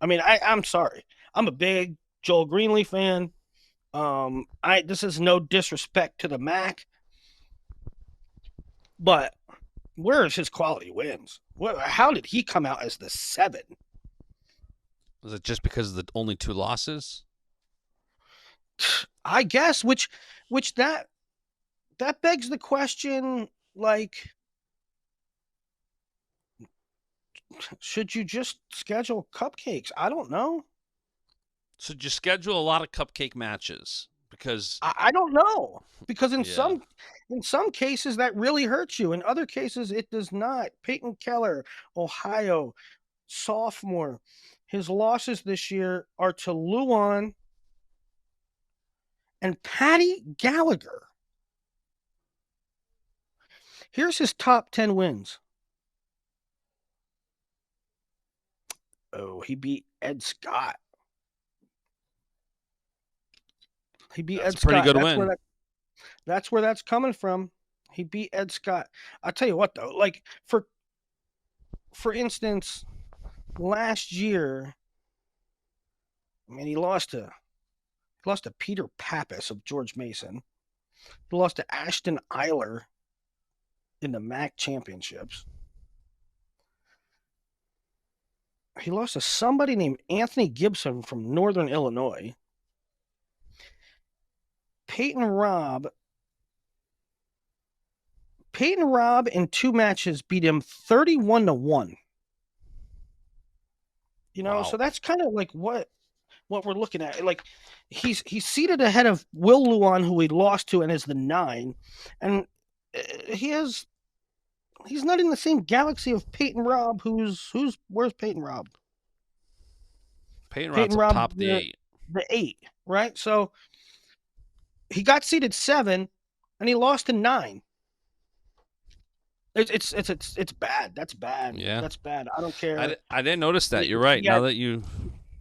B: I mean, I'm sorry. I'm a big Joel Greenlee fan. This is no disrespect to the MAC, but where is his quality wins? How did he come out as the 7?
A: Was it just because of the only 2 losses?
B: I guess, which that begs the question, like, should you just schedule cupcakes? I don't know.
A: So just schedule a lot of cupcake matches because
B: I don't know, because in some cases that really hurts you. In other cases, it does not. Peyton Keller, Ohio, sophomore. His losses this year are to Luan and Patty Gallagher. Here's his top 10 wins. Oh, he beat Ed Scott. He beat
A: that's
B: Ed
A: a pretty
B: Scott.
A: good win.
B: That's where that's coming from. He beat Ed Scott. I'll tell you what, though, like for instance, last year, I mean, he lost to Peter Pappas of George Mason. He lost to Ashton Eiler in the MAC championships. He lost to somebody named Anthony Gibson from Northern Illinois. Peyton Robb in 2 matches beat him 31-1.
A: Wow.
B: So that's kind of like what we're looking at. Like, he's seated ahead of Will Luan, who he lost to and is the 9, and he has he's not in the same galaxy of Peyton Robb. Where's Peyton Robb?
A: Peyton Rod's
B: Peyton
A: up
B: Robb,
A: top the 8.
B: the 8, right? So he got seeded 7, and he lost to 9. It's bad. That's bad.
A: Yeah.
B: That's bad. I don't care.
A: I didn't notice that. You're right. Now that you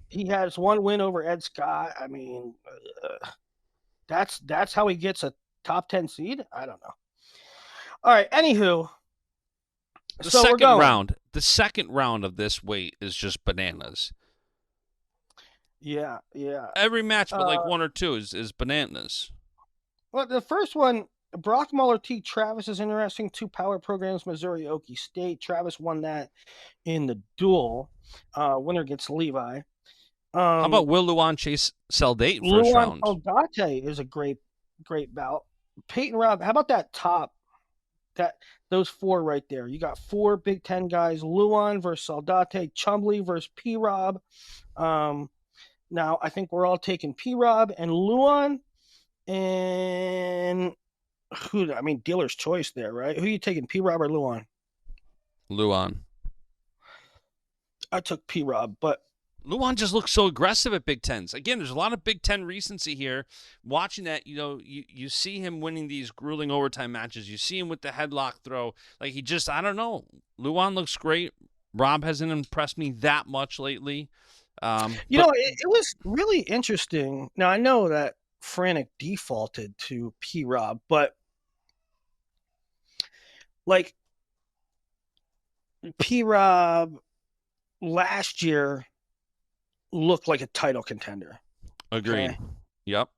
B: he has 1 win over Ed Scott. I mean, that's how he gets a top 10 seed. I don't know. All right. Anywho,
A: the
B: so
A: second
B: we're going.
A: round. The second round of this weight is just bananas.
B: Yeah.
A: Every match, but like 1 or 2 is bananas.
B: Well, the first one, Brock Muller T. Travis is interesting. 2 power programs, Missouri, Okie State. Travis won that in the duel. Winner gets Levi.
A: How about Will Luan Chase Seldate first
B: Luan
A: round?
B: Saldate is a great bout. Peyton Robb, how about that top? Those 4 right there. You got 4 Big Ten guys. Luan versus Saldate. Chumley versus P. Rob. Now, I think we're all taking P. Rob and Luan. And dealer's choice there, right? Who are you taking, P. Rob or Luan?
A: Luan.
B: I took P. Rob, but
A: Luan just looks so aggressive at Big Tens. Again, there's a lot of Big Ten recency here. Watching that, you see him winning these grueling overtime matches. You see him with the headlock throw. Like, I don't know. Luan looks great. Rob hasn't impressed me that much lately.
B: It was really interesting. Now, I know that Franek defaulted to P. Rob, but like P. Rob last year looked like a title contender.
A: Agreed. Okay? Yep.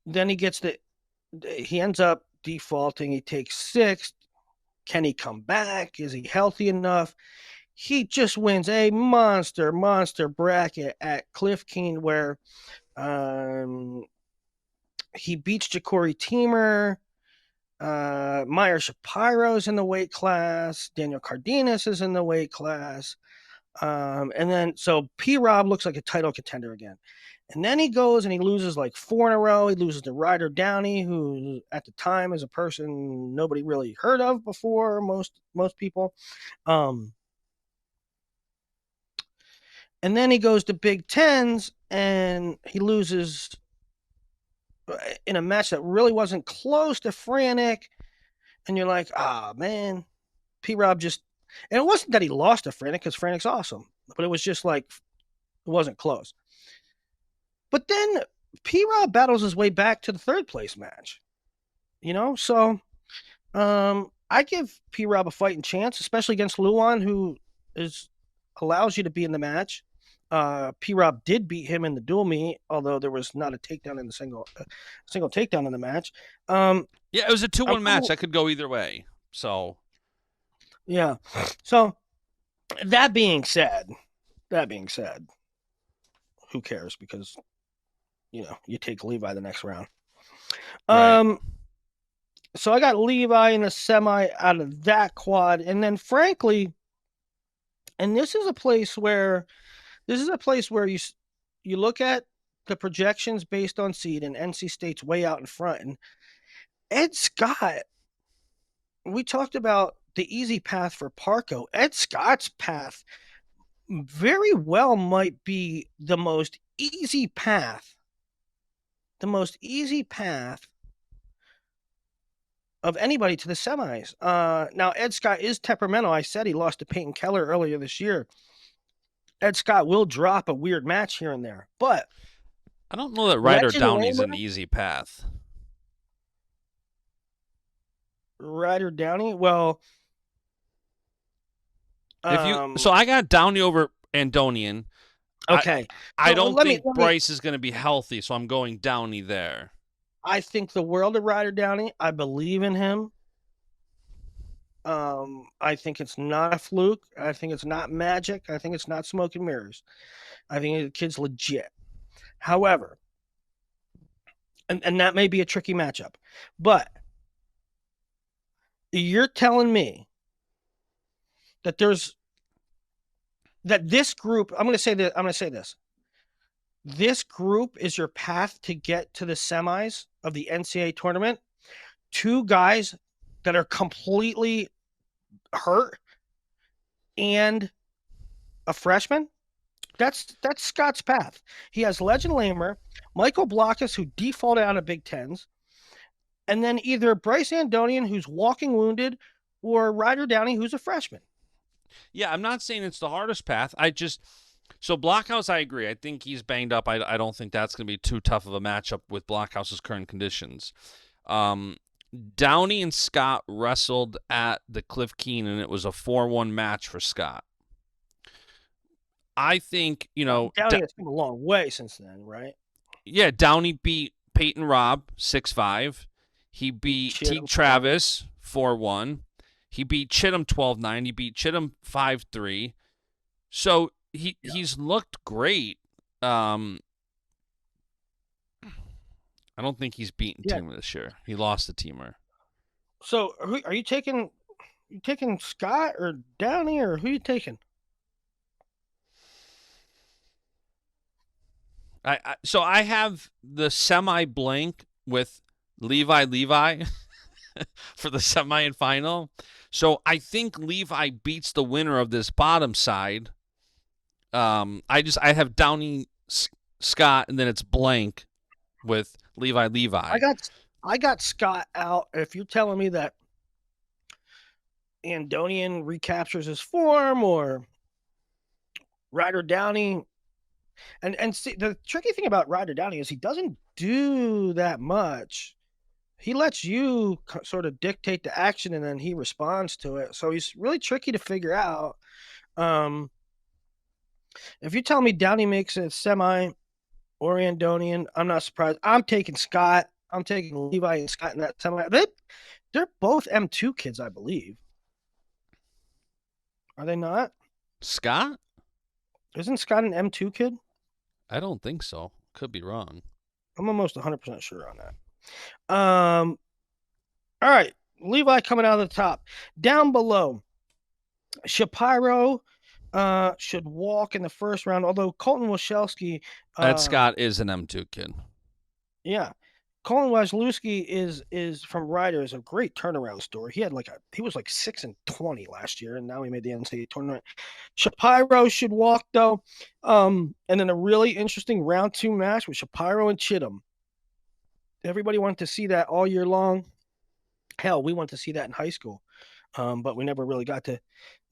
B: Then he ends up defaulting. He takes 6th. Can he come back? Is he healthy enough? He just wins a monster bracket at Cliff Keen where he beats Ja'Cory Teamer. Meyer Shapiro's in the weight class. Daniel Cardenas is in the weight class. And then, so P-Rob looks like a title contender again. And then he goes and he loses like 4 in a row. He loses to Ryder Downey, who at the time is a person nobody really heard of before, most people. And then he goes to Big Tens and he loses in a match that really wasn't close to Franek. And you're like, man, P-Rob just, and it wasn't that he lost to Franek because Franek's awesome, but it was just like, it wasn't close. But then P-Rob battles his way back to the 3rd place match, so I give P-Rob a fighting chance, especially against Luan, who allows you to be in the match. P-Rob did beat him in the dual meet, although there was not a takedown in the single takedown in the match.
A: Yeah, it was a 2-1 match. That could go either way. So,
B: yeah. So that being said, who cares? Because you take Levi the next round.
A: Right.
B: So I got Levi in a semi out of that quad, and then frankly, and this is a place where you look at the projections based on seed, and NC State's way out in front. And Ed Scott, we talked about the easy path for Parco. Ed Scott's path very well might be the most easy path of anybody to the semis. Now, Ed Scott is temperamental. I said he lost to Peyton Keller earlier this year. Ed Scott will drop a weird match here and there, but
A: I don't know that Ryder Downey's an easy path.
B: Ryder Downey? Well,
A: so I got Downey over Andonian.
B: Okay.
A: I don't think Bryce is going to be healthy, so I'm going Downey there.
B: I think the world of Ryder Downey. I believe in him. I think it's not a fluke. I think it's not magic. I think it's not smoke and mirrors. I think the kid's legit. However, and that may be a tricky matchup, but you're telling me that this group, I'm going to say this. This group is your path to get to the semis of the NCAA tournament. 2 guys that are completely hurt and a freshman. That's Scott's path. He has Legend Lamer, Michael Blockus, who defaulted out of Big Tens, and then either Bryce Andonian, who's walking wounded, or Ryder Downey, who's a freshman.
A: Yeah, I'm not saying it's the hardest path. So Blockhouse, I agree. I think he's banged up. I don't think that's going to be too tough of a matchup with Blockhouse's current conditions. Downey and Scott wrestled at the Cliff Keen, and it was a 4-1 match for Scott. I think,
B: Downey has come a long way since then, right?
A: Yeah, Downey beat Peyton Robb 6-5. He beat Teague Travis 4-1. He beat Chittum 12-9. He beat Chittum 5-3. So he's looked great. I don't think he's beaten Teamer this year. He lost to Teamer.
B: So are you taking Scott or Downey, or who are you taking?
A: So I have the semi-blank with Levi for the semi and final. So I think Levi beats the winner of this bottom side. I have Downey, Scott, and then it's blank with Levi.
B: I got Scott out. If you're telling me that Andonian recaptures his form, or Ryder Downey, and see, the tricky thing about Ryder Downey is he doesn't do that much. He lets you sort of dictate the action, and then he responds to it. So he's really tricky to figure out. If you tell me Downey makes a semi or Andonian, I'm not surprised. I'm taking Scott. I'm taking Levi and Scott in that semi. They're both M2 kids, I believe. Are they not?
A: Scott?
B: Isn't Scott an M2 kid?
A: I don't think so. Could be wrong.
B: I'm almost 100% sure on that. All right. Levi coming out of the top. Down below, Shapiro should walk in the first round, although Colton Wasilewski...
A: that Scott is an M2 kid.
B: Yeah. Colin Wasilewski is from Ryder, is a great turnaround story. He was like 6-20 last year, and now he made the NCAA tournament. Shapiro should walk though, and then a really interesting round 2 match with Shapiro and Chittum. Everybody wanted to see that all year long. Hell, we wanted to see that in high school, but we never really got to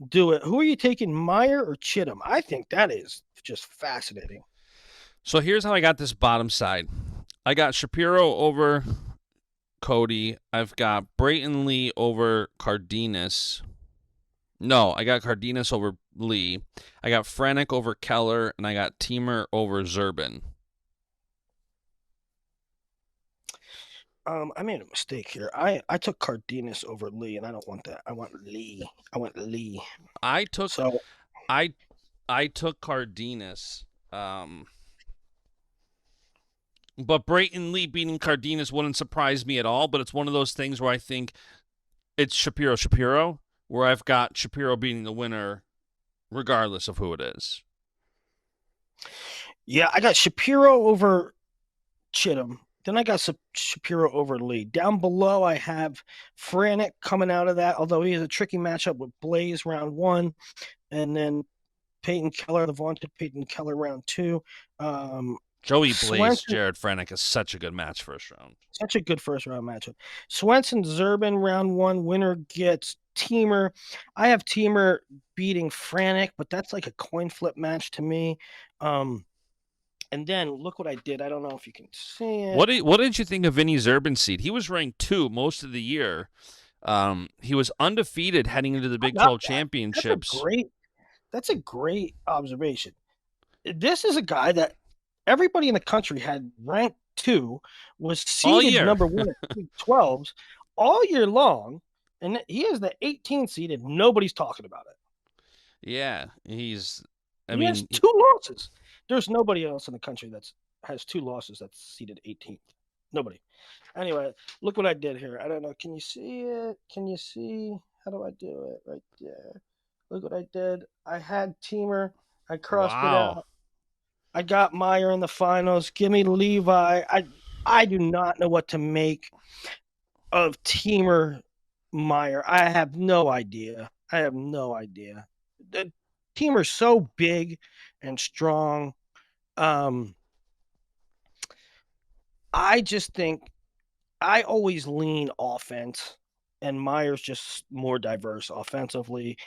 B: do it. Who are you taking, Meyer or Chittum? I think that is just fascinating.
A: So here's how I got this bottom side. I got Shapiro over Cody. I've got Brayton Lee over Cardenas. No, I got Cardenas over Lee. I got Frenick over Keller, and I got Teamer over Zerbin.
B: I made a mistake here. I took Cardenas over Lee, and I don't want that. I want Lee.
A: I took Cardenas. But Brayton Lee beating Cardenas wouldn't surprise me at all. But it's one of those things where I think it's Shapiro, where I've got Shapiro beating the winner, regardless of who it is.
B: Yeah, I got Shapiro over Chittum. Then I got Shapiro over Lee. Down below, I have Frenick coming out of that, although he has a tricky matchup with Blaze round 1, and then Peyton Keller, the vaunted Peyton Keller round 2.
A: Joey Blaze, Jared Frenick is such a good match first round.
B: Such a good first round matchup. Swenson Zerbin round 1. Winner gets Teamer. I have Teamer beating Frenick, but that's like a coin flip match to me. And then look what I did. I don't know if you can see it.
A: What did you think of Vinny Zerbin's seed? He was ranked 2 most of the year. He was undefeated heading into the Big 12 championships.
B: That's a great observation. This is a guy that everybody in the country had ranked 2, was seeded number 1 at Big 12s all year long, and he is the 18th seed, and nobody's talking about it.
A: Yeah, he has 2
B: losses. There's nobody else in the country that has 2 losses that's seeded 18th. Nobody. Anyway, look what I did here. I don't know. Can you see it? Can you see? How do I do it? Right there. Look what I did. I had Teamer. I crossed it out. I got Meyer in the finals. Give me Levi. I do not know what to make of Teamer Meyer. I have no idea. I have no idea. The team are so big and strong. Um, I just think I always lean offense, and Meyer's just more diverse offensively.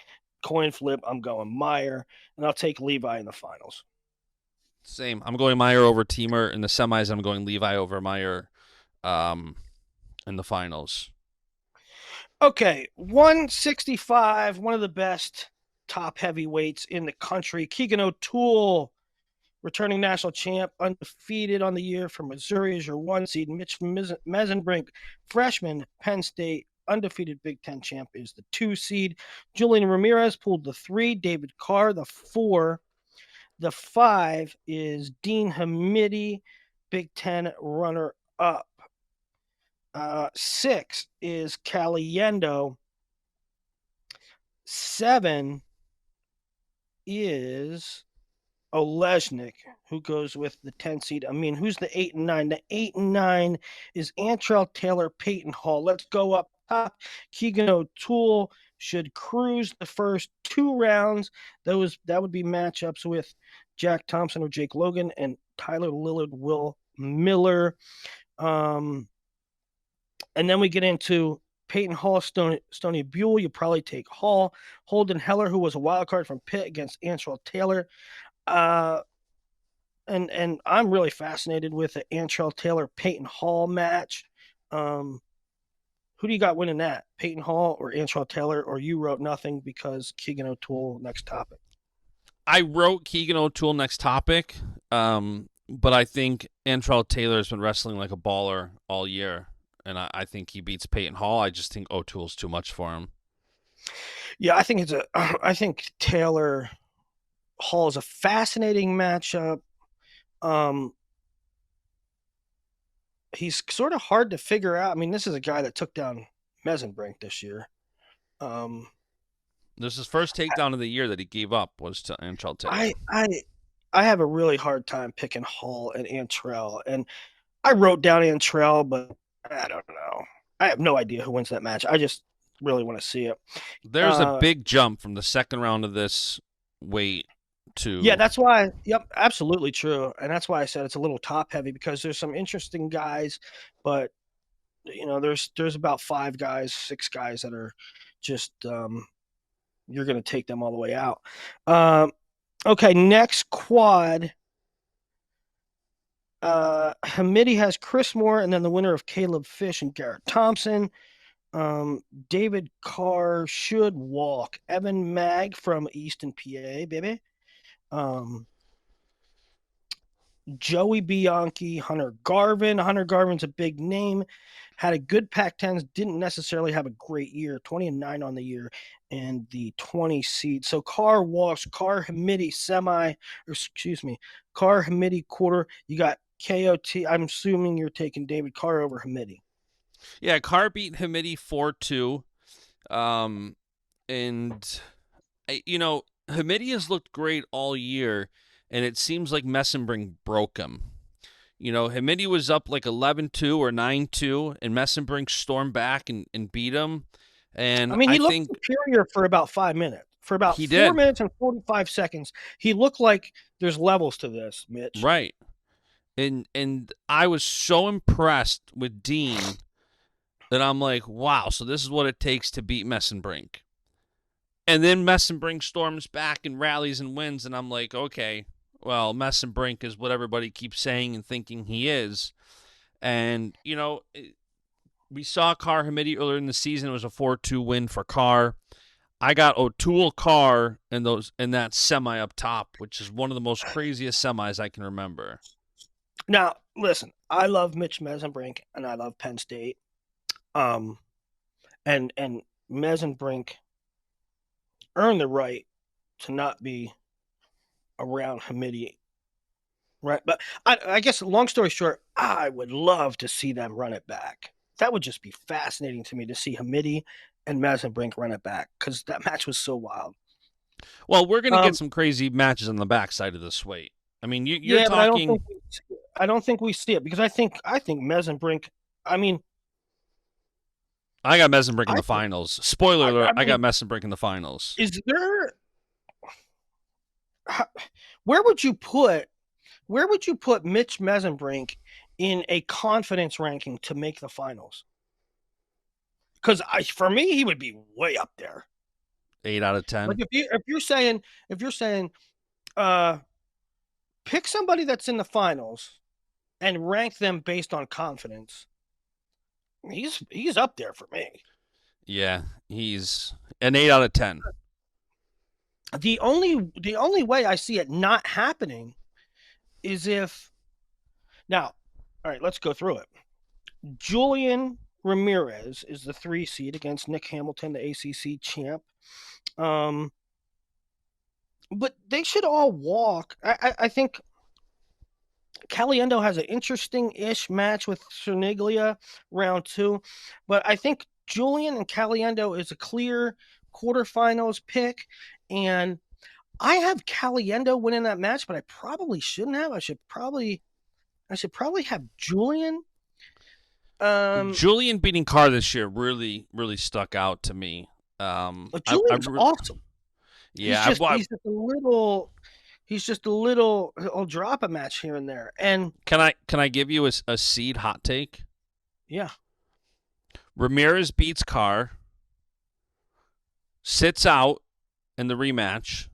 B: Coin flip, I'm going Meyer, and I'll take Levi in the finals.
A: Same. I'm going Meyer over Teamer in the semis. I'm going Levi over Meyer um, in the finals.
B: Okay, 165, one of the best top heavyweights in the country. Keegan O'Toole, returning national champ, undefeated on the year from Missouri as your one seed. Mitch Mesenbrink, freshman, Penn State, undefeated Big Ten champ, is the 2 seed. Julian Ramirez pulled the 3. David Carr, the 4. The 5 is Dean Hamidi, Big Ten runner up. 6 is Caliendo. 7 is Olesnik, who goes with the 10 seed. I mean, who's the 8 and 9? The 8 and 9 is Antrell Taylor, Peyton Hall. Let's go up top. Keegan O'Toole should cruise the first 2 rounds. That would be matchups with Jack Thompson or Jake Logan and Tyler Lillard, Will Miller. And then we get into Peyton Hall, Stony Buell. You probably take Hall. Holden Heller, who was a wild card from Pitt, against Antrell Taylor. And I'm really fascinated with the Antrell Taylor Peyton Hall match. Who do you got winning that? Peyton Hall or Antrell Taylor? Or you wrote nothing because Keegan O'Toole next topic?
A: I wrote Keegan O'Toole next topic, but I think Antrell Taylor has been wrestling like a baller all year, and I think he beats Peyton Hall. I just think O'Toole's too much for him.
B: Yeah, I think Taylor Hall is a fascinating matchup. He's sort of hard to figure out. I mean, this is a guy that took down Mesenbrink this year. Um,
A: This is his first takedown of the year that he gave up was to Antrell Taylor.
B: I have a really hard time picking Hall and Antrell, and I wrote down Antrell, but I don't know. I have no idea who wins that match. I just really want to see it.
A: There's a big jump from the second round of this weight to
B: Yeah, that's why. Yep, absolutely true, and that's why I said it's a little top heavy because there's some interesting guys, but there's about 5 guys, 6 guys that are just you're going to take them all the way out. Okay, next quad. Hamidi has Chris Moore, and then the winner of Caleb Fish and Garrett Thompson. David Carr should walk. Evan Mag from Easton, PA, baby. Joey Bianchi, Hunter Garvin. Hunter Garvin's a big name. Had a good Pac-10s, didn't necessarily have a great year. 20 and 9 on the year, and the 20 seed. So Carr walks. Carr Hamidi Carr Hamidi quarter. You got KOT. I'm assuming you're taking David Carr over Hamidi.
A: Yeah, Carr beat Hamidi 4-2. And Hamidi has looked great all year, and it seems like Mesenbrink broke him. Hamidi was up like 11-2 or 9-2, and Mesenbrink stormed back and beat him. And
B: I mean, he looked superior for about 5 minutes. For about 4 minutes and 45 seconds, he looked like there's levels to this, Mitch.
A: Right. And I was so impressed with Dean that I'm like, wow, so this is what it takes to beat Mesenbrink. And then Mesenbrink storms back and rallies and wins, and I'm like, okay, well, Mesenbrink is what everybody keeps saying and thinking he is. And, we saw Carr Hamidi earlier in the season. It was a 4-2 win for Carr. I got O'Toole Carr in that semi up top, which is one of the most craziest semis I can remember.
B: Now, listen, I love Mitch Mesenbrink, and I love Penn State. And Mesenbrink earned the right to not be around Hamidi, right? But I guess, long story short, I would love to see them run it back. That would just be fascinating to me to see Hamidi and Mesenbrink run it back because that match was so wild.
A: Well, we're going to get some crazy matches on the backside of this weight. I mean, you're talking.
B: I don't think we see it because I think Mesenbrink. I mean,
A: I got Mesenbrink in
B: I,
A: the finals. Spoiler alert,
B: I
A: I got
B: mean,
A: Mesenbrink in the finals.
B: is there? Where would you put? Where would you put Mitch Mesenbrink in a confidence ranking to make the finals? Because for me, he would be way up there.
A: 8 out of
B: Like
A: 10.
B: if you're saying uh pick somebody that's in the finals and rank them based on confidence, he's up there for me.
A: Yeah, he's an 8 out of 10.
B: The only way I see it not happening is if now, all right, let's go through it. Julian Ramirez is the 3 seed against Nick Hamilton, the ACC champ. But they should all walk. I think Caliendo has an interesting-ish match with Cerniglia round 2, but I think Julian and Caliendo is a clear quarterfinals pick, and I have Caliendo winning that match, but I probably shouldn't have. I should probably have Julian.
A: Julian beating Carr this year really, really stuck out to me.
B: But Julian's awesome.
A: Yeah,
B: He's just a little. He'll drop a match here and there, and
A: can I give you a seed hot take?
B: yeah,
A: Ramirez beats Carr, sits out in the rematch.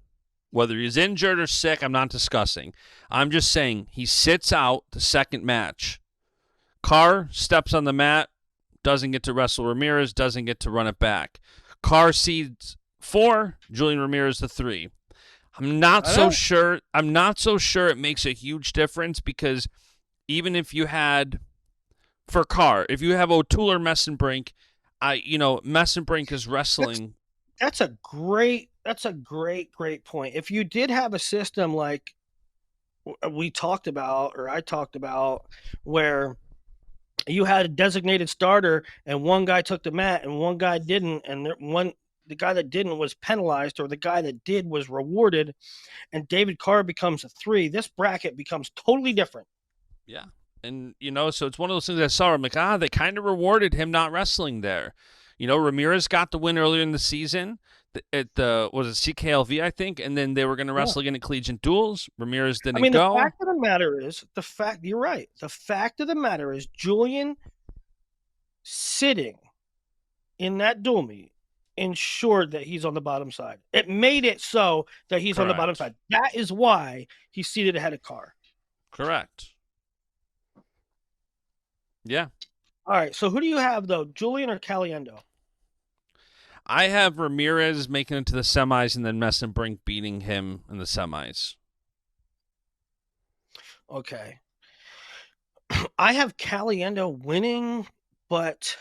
A: Whether he's injured or sick, I'm not discussing. I'm just saying he sits out the second match. Carr steps on the mat, doesn't get to wrestle Ramirez, doesn't get to run it back. Carr seeds 4, Julian Ramirez the 3. I'm not so sure it makes a huge difference because even if you had for Carr, if you have O'Toole or Messenbrink, Messenbrink is wrestling.
B: That's a great point. If you did have a system like we talked about, or I talked about, where you had a designated starter and one guy took the mat and one guy didn't, and the guy that didn't was penalized, or the guy that did was rewarded, and David Carr becomes a 3, this bracket becomes totally different.
A: Yeah. And, so it's one of those things I saw. I'm like, they kind of rewarded him not wrestling there. Ramirez got the win earlier in the season at was it CKLV, I think, and then they were going to wrestle again at Collegiate Duels. Ramirez didn't go.
B: The fact of the matter is, you're right. The fact of the matter is, Julian sitting in that dual meet ensured that he's on the bottom side. It made it so that he's on the bottom side. That is why he's seated ahead of Carr.
A: Correct. Yeah.
B: All right. So who do you have, though, Julian or Caliendo?
A: I have Ramirez making it to the semis and then Messenbrink beating him in the semis.
B: Okay. I have Caliendo winning, but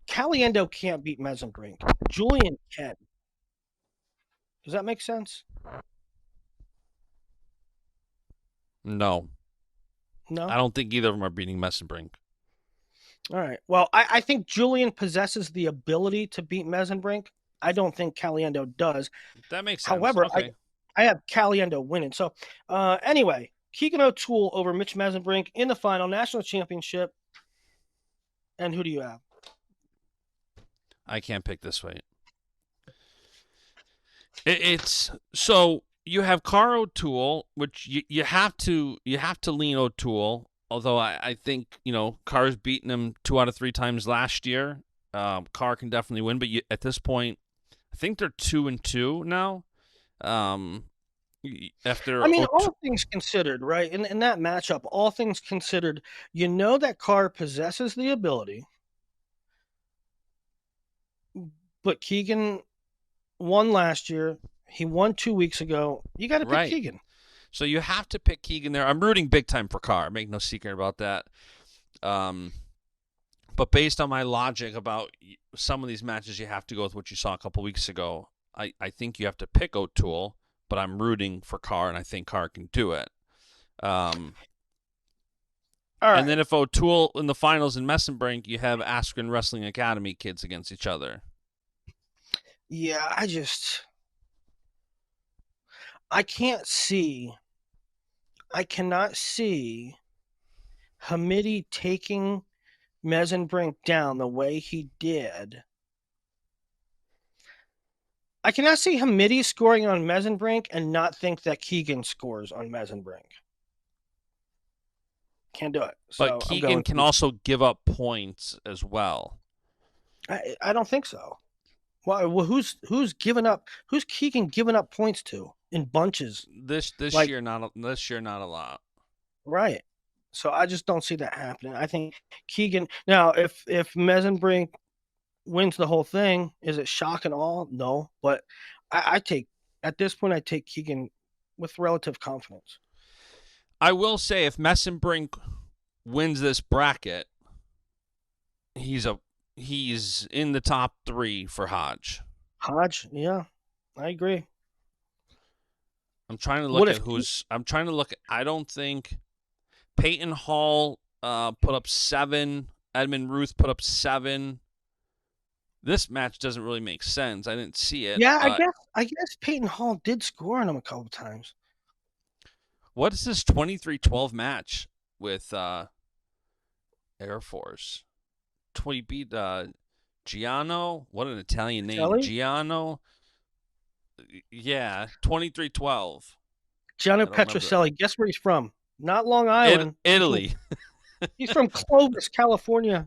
B: Caliendo can't beat Messenbrink. Julian can. Does that make sense?
A: No.
B: No?
A: I don't think either of them are beating Messenbrink.
B: All right. Well, I think Julian possesses the ability to beat Messenbrink. I don't think Caliendo does.
A: That makes sense.
B: However,
A: okay.
B: I have Caliendo winning. So, anyway, Keegan O'Toole over Mitch Messenbrink in the final national championship. And who do you have?
A: I can't pick this way. It's so you have Carr O'Toole, which you have to lean O'Toole. Although I think Carr's beaten him 2 out of 3 times last year. Carr can definitely win, but at this point, I think they're 2-2 now. After
B: all things considered, right? In that matchup, all things considered, that Carr possesses the ability, but Keegan won last year. He won 2 weeks ago. You got to pick Keegan.
A: So you have to pick Keegan there. I'm rooting big time for Carr. Make no secret about that. But based on my logic about some of these matches, you have to go with what you saw a couple weeks ago. I think you have to pick O'Toole, but I'm rooting for Carr, and I think Carr can do it. All right. And then if O'Toole in the finals in Messenbrink, you have Askren Wrestling Academy kids against each other.
B: Yeah, I cannot see Hamidi taking Mesenbrink down the way he did, I cannot see Hamidi scoring on Mesenbrink and not think that Keegan scores on Mesenbrink. Can't do it.
A: But
B: So I'm
A: Keegan
B: going
A: can
B: Keegan.
A: also give up points as well.
B: I don't think so. Well, who's given up? Who's Keegan giving up points to in bunches?
A: This
B: Like,
A: year not a lot.
B: right. So I just don't see that happening. I think Keegan. Now, if Mesenbrink wins the whole thing, is it shock and all? No, but I take at this point I take Keegan with relative confidence.
A: I will say if Messenbrink wins this bracket, he's in the top 3 for Hodge.
B: Hodge, yeah, I agree.
A: I'm trying to look at who's. I'm trying to look at. I don't think Peyton Hall put up 7. Edmund Ruth put up 7. This match doesn't really make sense. I didn't see it.
B: Yeah, I guess Peyton Hall did score on him a couple times.
A: What is this 23-12 match with Air Force? He beat Giano. What an Italian name,
B: Kelly?
A: Giano. Yeah, 23-12.
B: Gianni Petroselli. Guess where he's from? Not Long Island.
A: Italy.
B: He's from Clovis, California.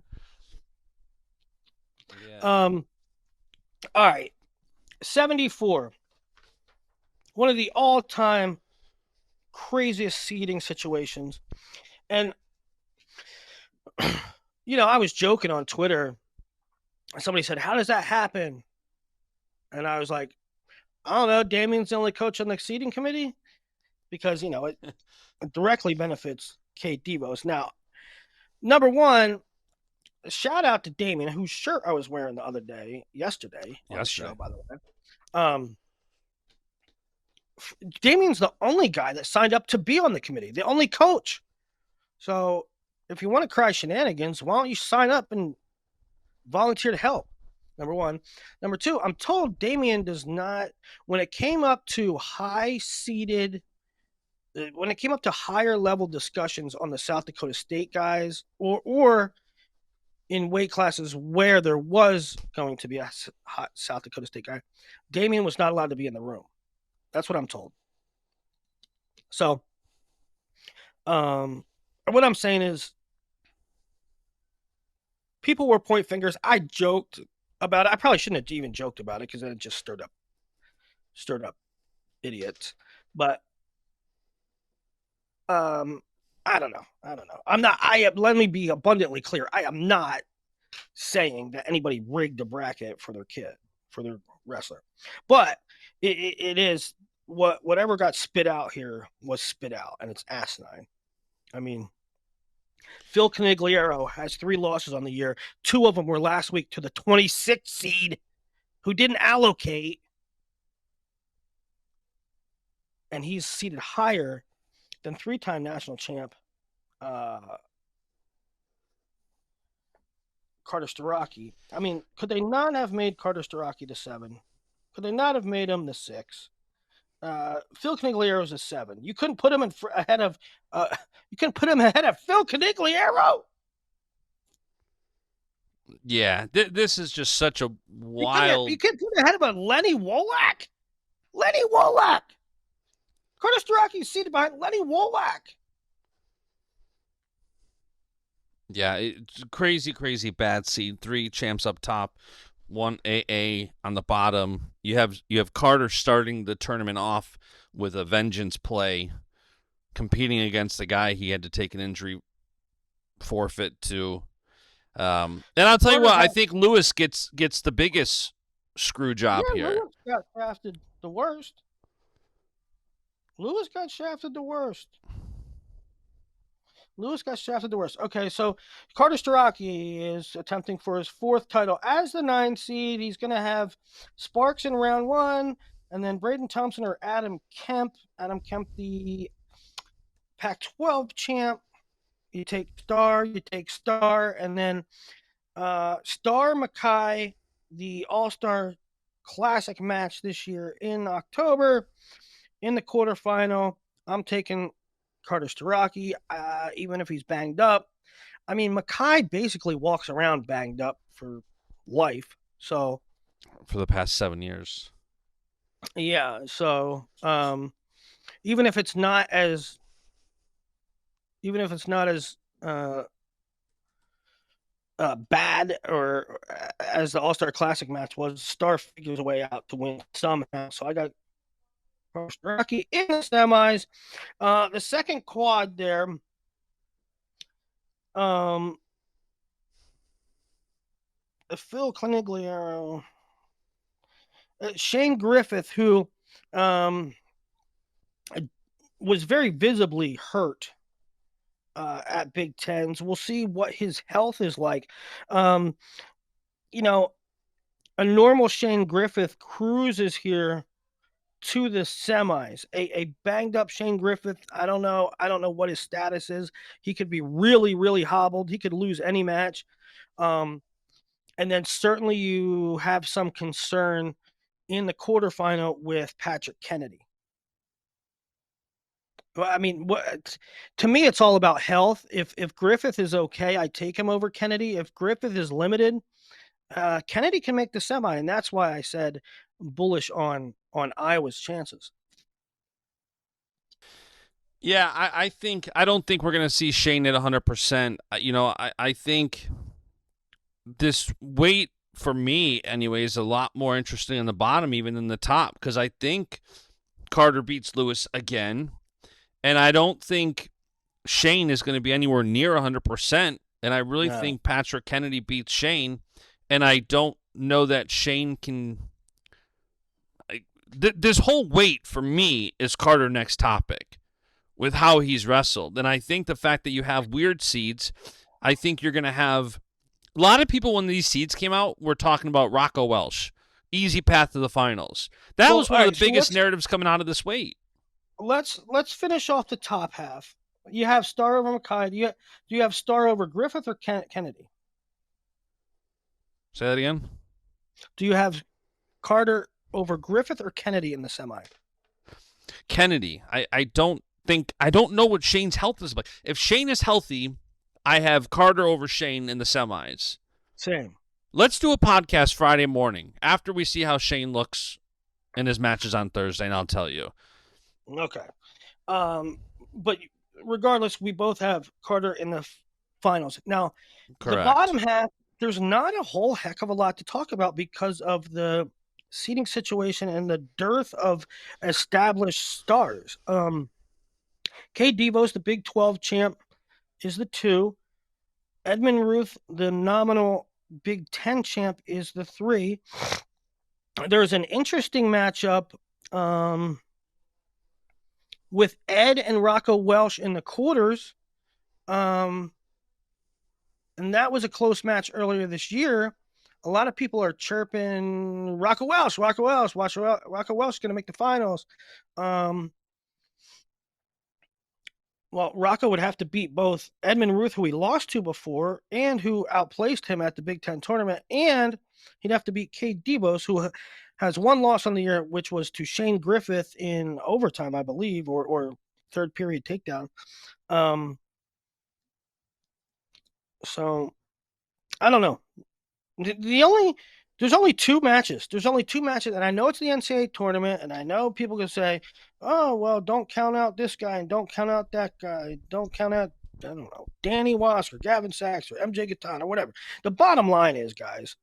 A: Yeah.
B: All right. 74. One of the all-time craziest seeding situations. And I was joking on Twitter. Somebody said, "How does that happen?" And I was like, I don't know. Damien's the only coach on the seeding committee because, it directly benefits Kate Devos. Now, number one, shout out to Damien, whose shirt I was wearing yesterday on the show, by the way. Damien's the only guy that signed up to be on the committee, the only coach. So if you want to cry shenanigans, why don't you sign up and volunteer to help? Number one. Number two, I'm told Damien does not, when it came up to higher level discussions on the South Dakota State guys or in weight classes where there was going to be a hot South Dakota State guy, Damien was not allowed to be in the room. That's what I'm told. So, what I'm saying is people were point fingers. I joked about it. I probably shouldn't have even joked about it because then it just stirred up idiots. But I don't know. Let me be abundantly clear. I am not saying that anybody rigged a bracket for their kid, for their wrestler. But it is whatever got spit out here was spit out, and it's asinine. I mean, Phil Canigliaro has 3 losses on the year. 2 of them were last week to the 26th seed who didn't allocate. And he's seated higher than 3-time national champ Carter Starocki. I mean, could they not have made Carter Starocki the 7? Could they not have made him the 6? Phil Canigliaro is a 7. You couldn't put him ahead of Phil Canigliaro.
A: Yeah, this is just such a wild.
B: You couldn't put him ahead of a Lenny Wolak. Lenny Wolak. Carter Starocki is seated behind Lenny Wolak.
A: Yeah, it's crazy, crazy bad seed. 3 champs up top, 1 AA on the bottom. You have Carter starting the tournament off with a vengeance play, competing against the guy he had to take an injury forfeit to. And I'll tell you what, I think Lewis gets the biggest screw job here.
B: Lewis got shafted the worst. Okay, so Carter Starocki is attempting for his 4th title as the 9 seed. He's going to have Sparks in round 1, and then Braden Thompson or Adam Kemp. Adam Kemp, the Pac-12 champ. You take Star, and then Star Mackay, the All-Star Classic match this year in October. In the quarterfinal, I'm taking Carter Starocki, even if he's banged up. I mean, Mackay basically walks around banged up for life. So
A: for the past 7 years.
B: yeah, so even if it's not as even if it's not as bad or as the All Star Classic match was, Star figures a way out to win somehow. So I got Rocky in the semis. The second quad there, um, Phil Canigliaro, Shane Griffith, who um, was very visibly hurt at Big Tens. We'll see what his health is like. Um, you know, a normal Shane Griffith cruises here to the semis. A banged up Shane Griffith, I don't know. I don't know what his status is. He could be really, really hobbled. He could lose any match. And then certainly you have some concern in the quarterfinal with Patrick Kennedy. Well, I mean, to me, it's all about health. If Griffith is okay, I take him over Kennedy. If Griffith is limited, Kennedy can make the semi, and that's why I said bullish on Iowa's chances.
A: Yeah, I don't think we're gonna see Shane at 100%. I think this weight for me anyway is a lot more interesting in the bottom even than the top, because I think Carter beats Lewis again, and I don't think Shane is going to be anywhere near 100%. And I really think Patrick Kennedy beats Shane, and I don't know that Shane can. This whole weight for me is Carter next topic with how he's wrestled. And I think the fact that you have weird seeds, I think you're going to have a lot of people when these seeds came out were talking about Rocco Welsh, easy path to the finals. That was one of the biggest narratives coming out of this weight.
B: Let's finish off the top half. You have Star over Mackay. Do you have Star over Griffith or Kennedy?
A: Say that again.
B: Do you have Carter over Griffith or Kennedy in the semi?
A: Kennedy. I don't know what Shane's health is like. If Shane is healthy, I have Carter over Shane in the semis.
B: Same.
A: Let's do a podcast Friday morning after we see how Shane looks in his matches on Thursday, and I'll tell you.
B: Okay. But regardless, we both have Carter in the finals. Now,
A: correct.
B: The bottom half, there's not a whole heck of a lot to talk about because of the seating situation and the dearth of established stars. K. Devos, the Big 12 champ, is the 2. Edmund Ruth, the nominal Big 10 champ, is the 3. There's an interesting matchup with Ed and Rocco Welsh in the quarters. And that was a close match earlier this year. A lot of people are chirping Rocco Welsh is going to make the finals. Well, Rocco would have to beat both Edmund Ruth, who he lost to before, and who outplaced him at the Big Ten tournament, and he'd have to beat Kate Devos, who has one loss on the year, which was to Shane Griffith in overtime, I believe, or third period takedown. So I don't know. There's only 2 matches. There's only 2 matches, and I know it's the NCAA tournament, and I know people can say, "Oh, well, don't count out this guy and don't count out that guy. Don't count out, I don't know, Danny Wass or Gavin Sachs or MJ Gatton or whatever." The bottom line is, guys,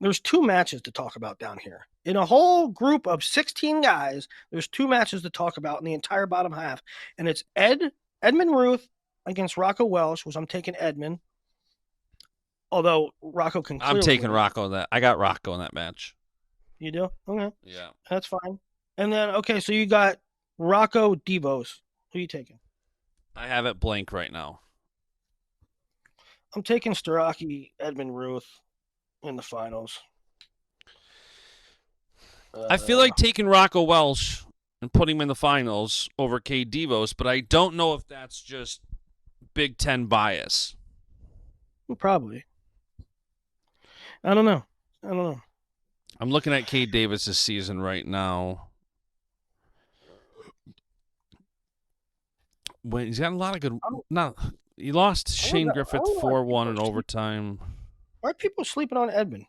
B: there's 2 matches to talk about down here. In a whole group of 16 guys, there's 2 matches to talk about in the entire bottom half, and it's Edmund Ruth against Rocco Welsh, which I'm taking Edmund. Although Rocco can
A: I'm taking Rocco in that. I got Rocco in that match.
B: You do? Okay.
A: Yeah.
B: That's fine. And then, okay, so you got Rocco Devos. Who are you taking?
A: I have it blank right now.
B: I'm taking Starocki, Edmund Ruth in the finals.
A: I feel like taking Rocco Welsh and putting him in the finals over K. Devos, but I don't know if that's just Big Ten bias.
B: Probably. I don't know.
A: I'm looking at K. Davis's season right now. When he's got a lot of good. He lost
B: I
A: Shane
B: wonder, I
A: Griffith
B: wonder
A: 4-1 in overtime.
B: why are people sleeping on Edmund?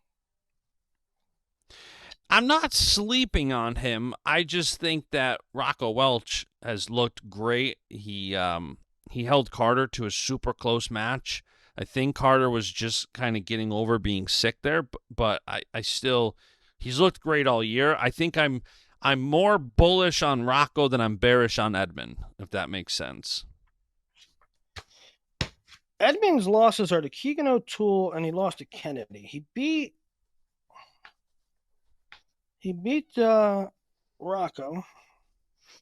A: I'm not sleeping on him. I just think that Rocco Welch has looked great. He held Carter to a super close match. I think Carter was just kind of getting over being sick there, but I still he's looked great all year. I think I'm more bullish on Rocco than I'm bearish on Edmund, if that makes sense.
B: Edmund's losses are to Keegan O'Toole, and he lost to Kennedy. He beat Rocco.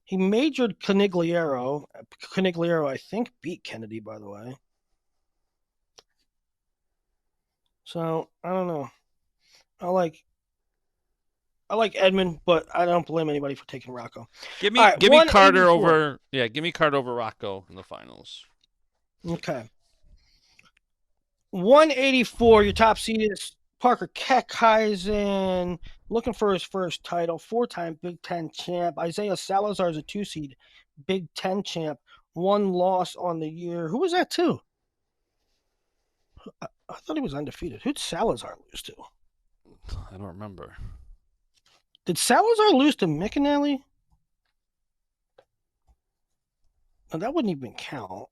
B: He majored Canigliaro. Canigliaro, I think, beat Kennedy, by the way. So I don't know. I like Edmund, but I don't blame anybody for taking Rocco.
A: Give
B: All
A: me
B: right,
A: give me Carter
B: 184.
A: over give me Carter over Rocco in the finals.
B: Okay. 184, your top seed is Parker Keckheisen, looking for his first title, 4-time Big Ten champ. Isaiah Salazar is a 2 seed, Big Ten champ, 1 loss on the year. Who was that too? I thought he was undefeated. Who'd Salazar lose to?
A: I don't remember.
B: Did Salazar lose to McAnally? No, that wouldn't even count.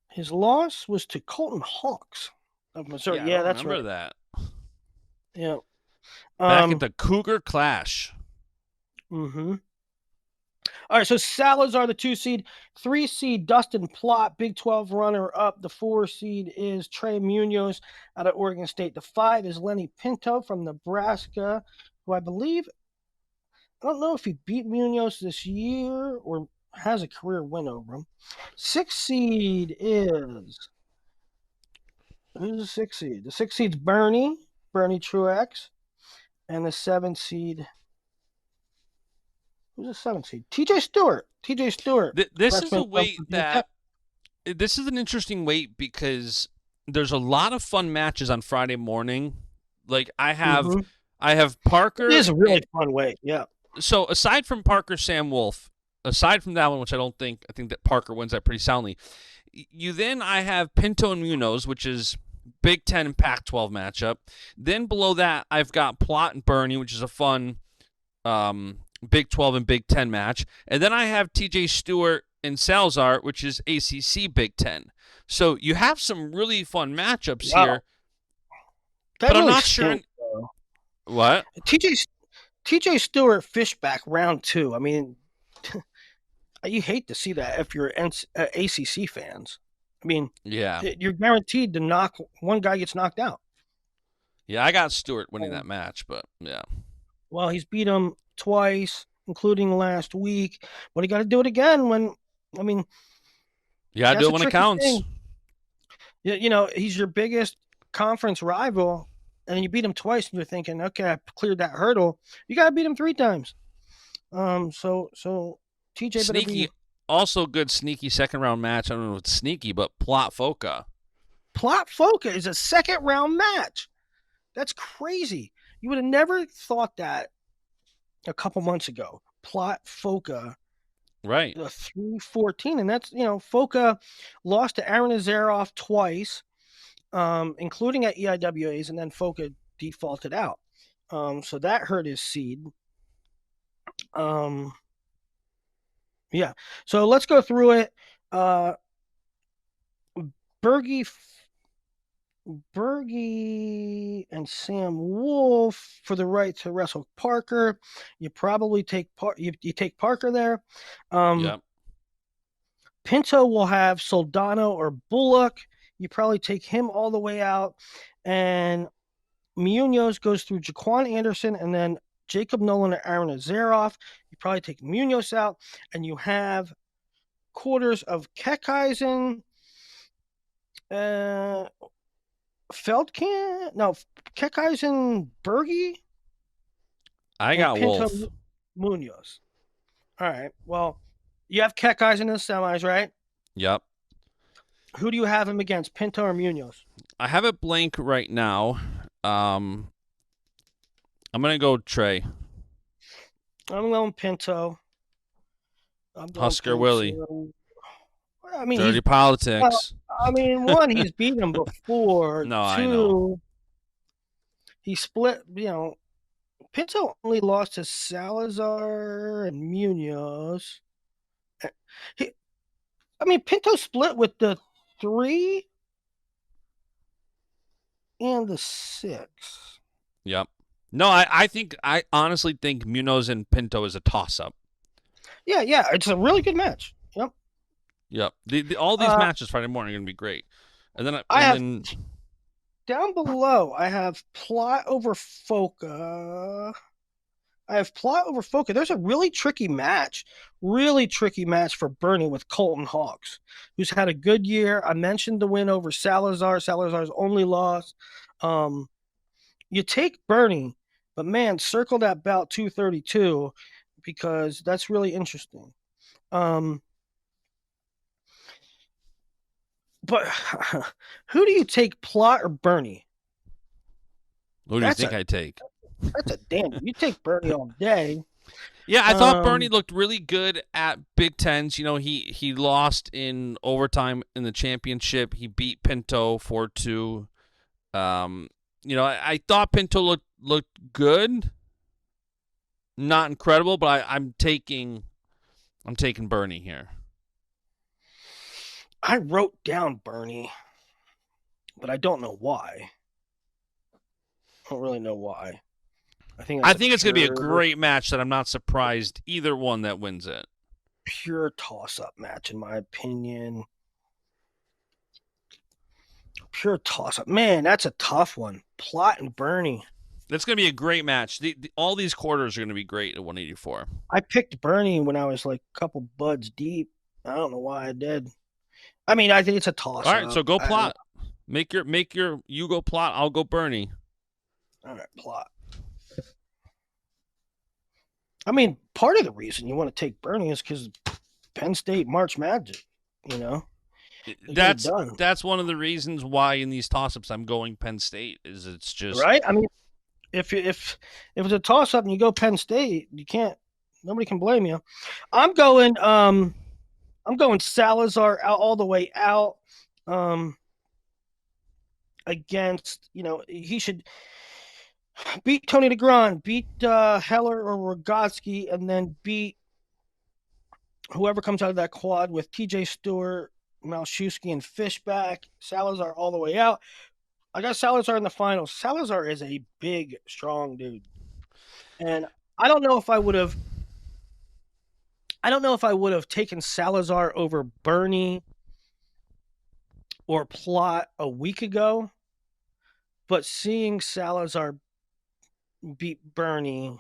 B: His loss was to Colton Hawks of Missouri.
A: Yeah,
B: Yeah,
A: I
B: that's
A: remember
B: right.
A: that.
B: Yeah.
A: Back at the Cougar Clash.
B: Mm-hmm. All right, so Salazar, the 2 seed, 3 seed Dustin Plott, Big 12 runner up. The 4 seed is Trey Munoz out of Oregon State. The 5 is Lenny Pinto from Nebraska, who I believe, I don't know if he beat Munoz this year or has a career win over him. 6 seed is, who's the 6 seed? The 6 seed's Bernie Truex, and the 7 seed. Who's the 7th seed? TJ Stewart.
A: This is a
B: freshman
A: weight that this is an interesting weight because there's a lot of fun matches on Friday morning. Like I have Parker.
B: It is a really fun weight. Yeah.
A: So aside from Parker Sam Wolf, aside from that one, which I think that Parker wins that pretty soundly. I have Pinto and Munoz, which is Big Ten and Pac-12 matchup. Then below that, I've got Plott and Bernie, which is a fun Big 12 and Big 10 match. And then I have TJ Stewart and Salazar, which is ACC Big 10. So you have some really fun matchups here.
B: That
A: but
B: really
A: I'm not sure. What?
B: TJ Stewart Fishback round 2. I mean, you hate to see that if you're ACC fans. I mean,
A: yeah,
B: you're guaranteed to knock one guy gets knocked out.
A: Yeah, I got Stewart winning that match, but yeah.
B: Well, he's beat him twice, including last week. But he got to do it again when, I mean,
A: you got to do it when it counts.
B: Thing. You know, he's your biggest conference rival, and you beat him twice, and you're thinking, okay, I cleared that hurdle. You got to beat him 3 times. So TJ
A: sneaky, also good sneaky second round match. I don't know if it's sneaky, but Plott Foca.
B: Plott Foca is a second round match. That's crazy. You would have never thought that a couple months ago. Plott Foca.
A: Right.
B: 3-14. And that's, Foca lost to Aaron Azaroff twice, including at EIWAs, and then Foca defaulted out. So that hurt his seed. Yeah. So let's go through it. Bergie and Sam Wolf for the right to wrestle Parker. You probably take you take Parker there.
A: Yep.
B: Pinto will have Soldano or Bullock. You probably take him all the way out. And Munoz goes through Jaquan Anderson and then Jacob Nolan or Aaron Azaroff. You probably take Munoz out. And you have quarters of Keckheisen, Keckheisen, Bergie.
A: I got Wolf.
B: Munoz. All right. Well, you have Keckheisen in the semis, right?
A: Yep.
B: Who do you have him against, Pinto or Munoz?
A: I have it blank right now. I'm going to go Trey.
B: I'm going Pinto.
A: Husker Willie.
B: I mean,
A: Dirty
B: well,
A: politics.
B: one, he's beaten him before.
A: No, I know.
B: Two, he split. Pinto only lost to Salazar and Munoz. He, Pinto split with the 3 and the 6.
A: Yep. No, I honestly think Munoz and Pinto is a toss-up.
B: Yeah, it's a really good match. Yep.
A: Yep. All these matches Friday morning are going to be great. And then
B: down below, I have Plot over Foca. There's a really tricky match for Bernie with Colton Hawks, who's had a good year. I mentioned the win over Salazar. Salazar's only loss. You take Bernie, but man, circle that bout 232 because that's really interesting. But who do you take, Plot or Bernie?
A: who do you think I take?
B: That's a damn. You take Bernie all day.
A: Yeah, I thought Bernie looked really good at Big Tens. He lost in overtime in the championship. He beat Pinto 4-2. I thought Pinto looked good. Not incredible, but I'm taking Bernie here.
B: I wrote down Bernie, but I don't know why. I don't really know why. I think it's going
A: to be a great match that I'm not surprised either one that wins it.
B: Pure toss-up match, in my opinion. Pure toss-up. Man, that's a tough one. Plot and Bernie.
A: That's going to be a great match. All these quarters are going to be great at 184.
B: I picked Bernie when I was like a couple buds deep. I don't know why I did. I think it's a toss-up.
A: All right, so go Plot. Make your you go Plot. I'll go Bernie.
B: All right, Plot. Part of the reason you want to take Bernie is because Penn State March Magic,
A: That's one of the reasons why in these toss-ups I'm going Penn State. Is it's just
B: right. If it's a toss-up and you go Penn State, nobody can blame you. I'm going Salazar out all the way out. Against he should beat Tony DeGran, beat Heller or Rogotsky, and then beat whoever comes out of that quad with TJ Stewart, Malshewski, and Fishback. Salazar all the way out. I got Salazar in the finals. Salazar is a big, strong dude. And I don't know if I would have taken Salazar over Bernie or Plot a week ago. But seeing Salazar beat Bernie,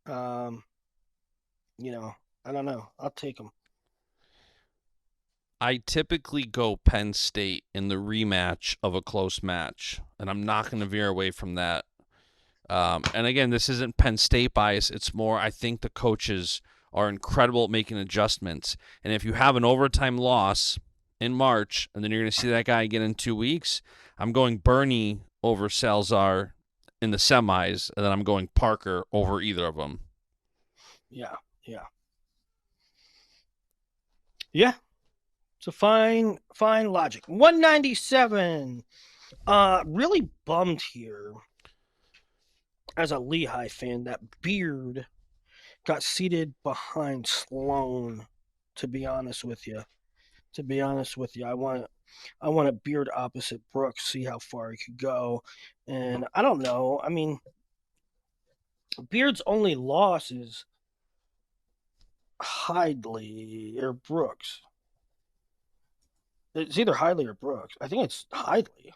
B: I don't know. I'll take him.
A: I typically go Penn State in the rematch of a close match, and I'm not going to veer away from that. And again, this isn't Penn State bias. It's more I think the coaches are incredible at making adjustments. And if you have an overtime loss in March, and then you're going to see that guy again in 2 weeks, I'm going Bernie over Salazar in the semis, and then I'm going Parker over either of them.
B: Yeah. It's a fine logic. 197. Really bummed here as a Lehigh fan that Beard got seated behind Sloan. To be honest with you, I want a Beard opposite Brooks, see how far he could go. And I don't know. Beard's only loss is Hidley or Brooks. It's either Hidley or Brooks. I think it's Hidley.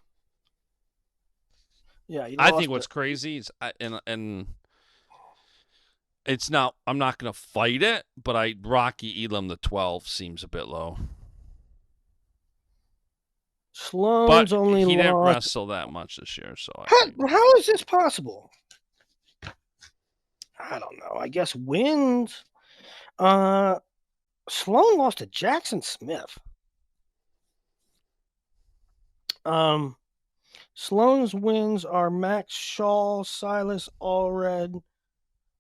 B: Yeah,
A: I think what's crazy is, and it's not. I'm not going to fight it, but Rocky Elam the 12 seems a bit low.
B: Sloan's
A: but
B: only
A: he didn't
B: lost.
A: wrestle that much this year, so
B: how is this possible? I don't know. I guess wins. Sloan lost to Jackson Smith. Sloan's wins are Max Shaw, Silas Allred.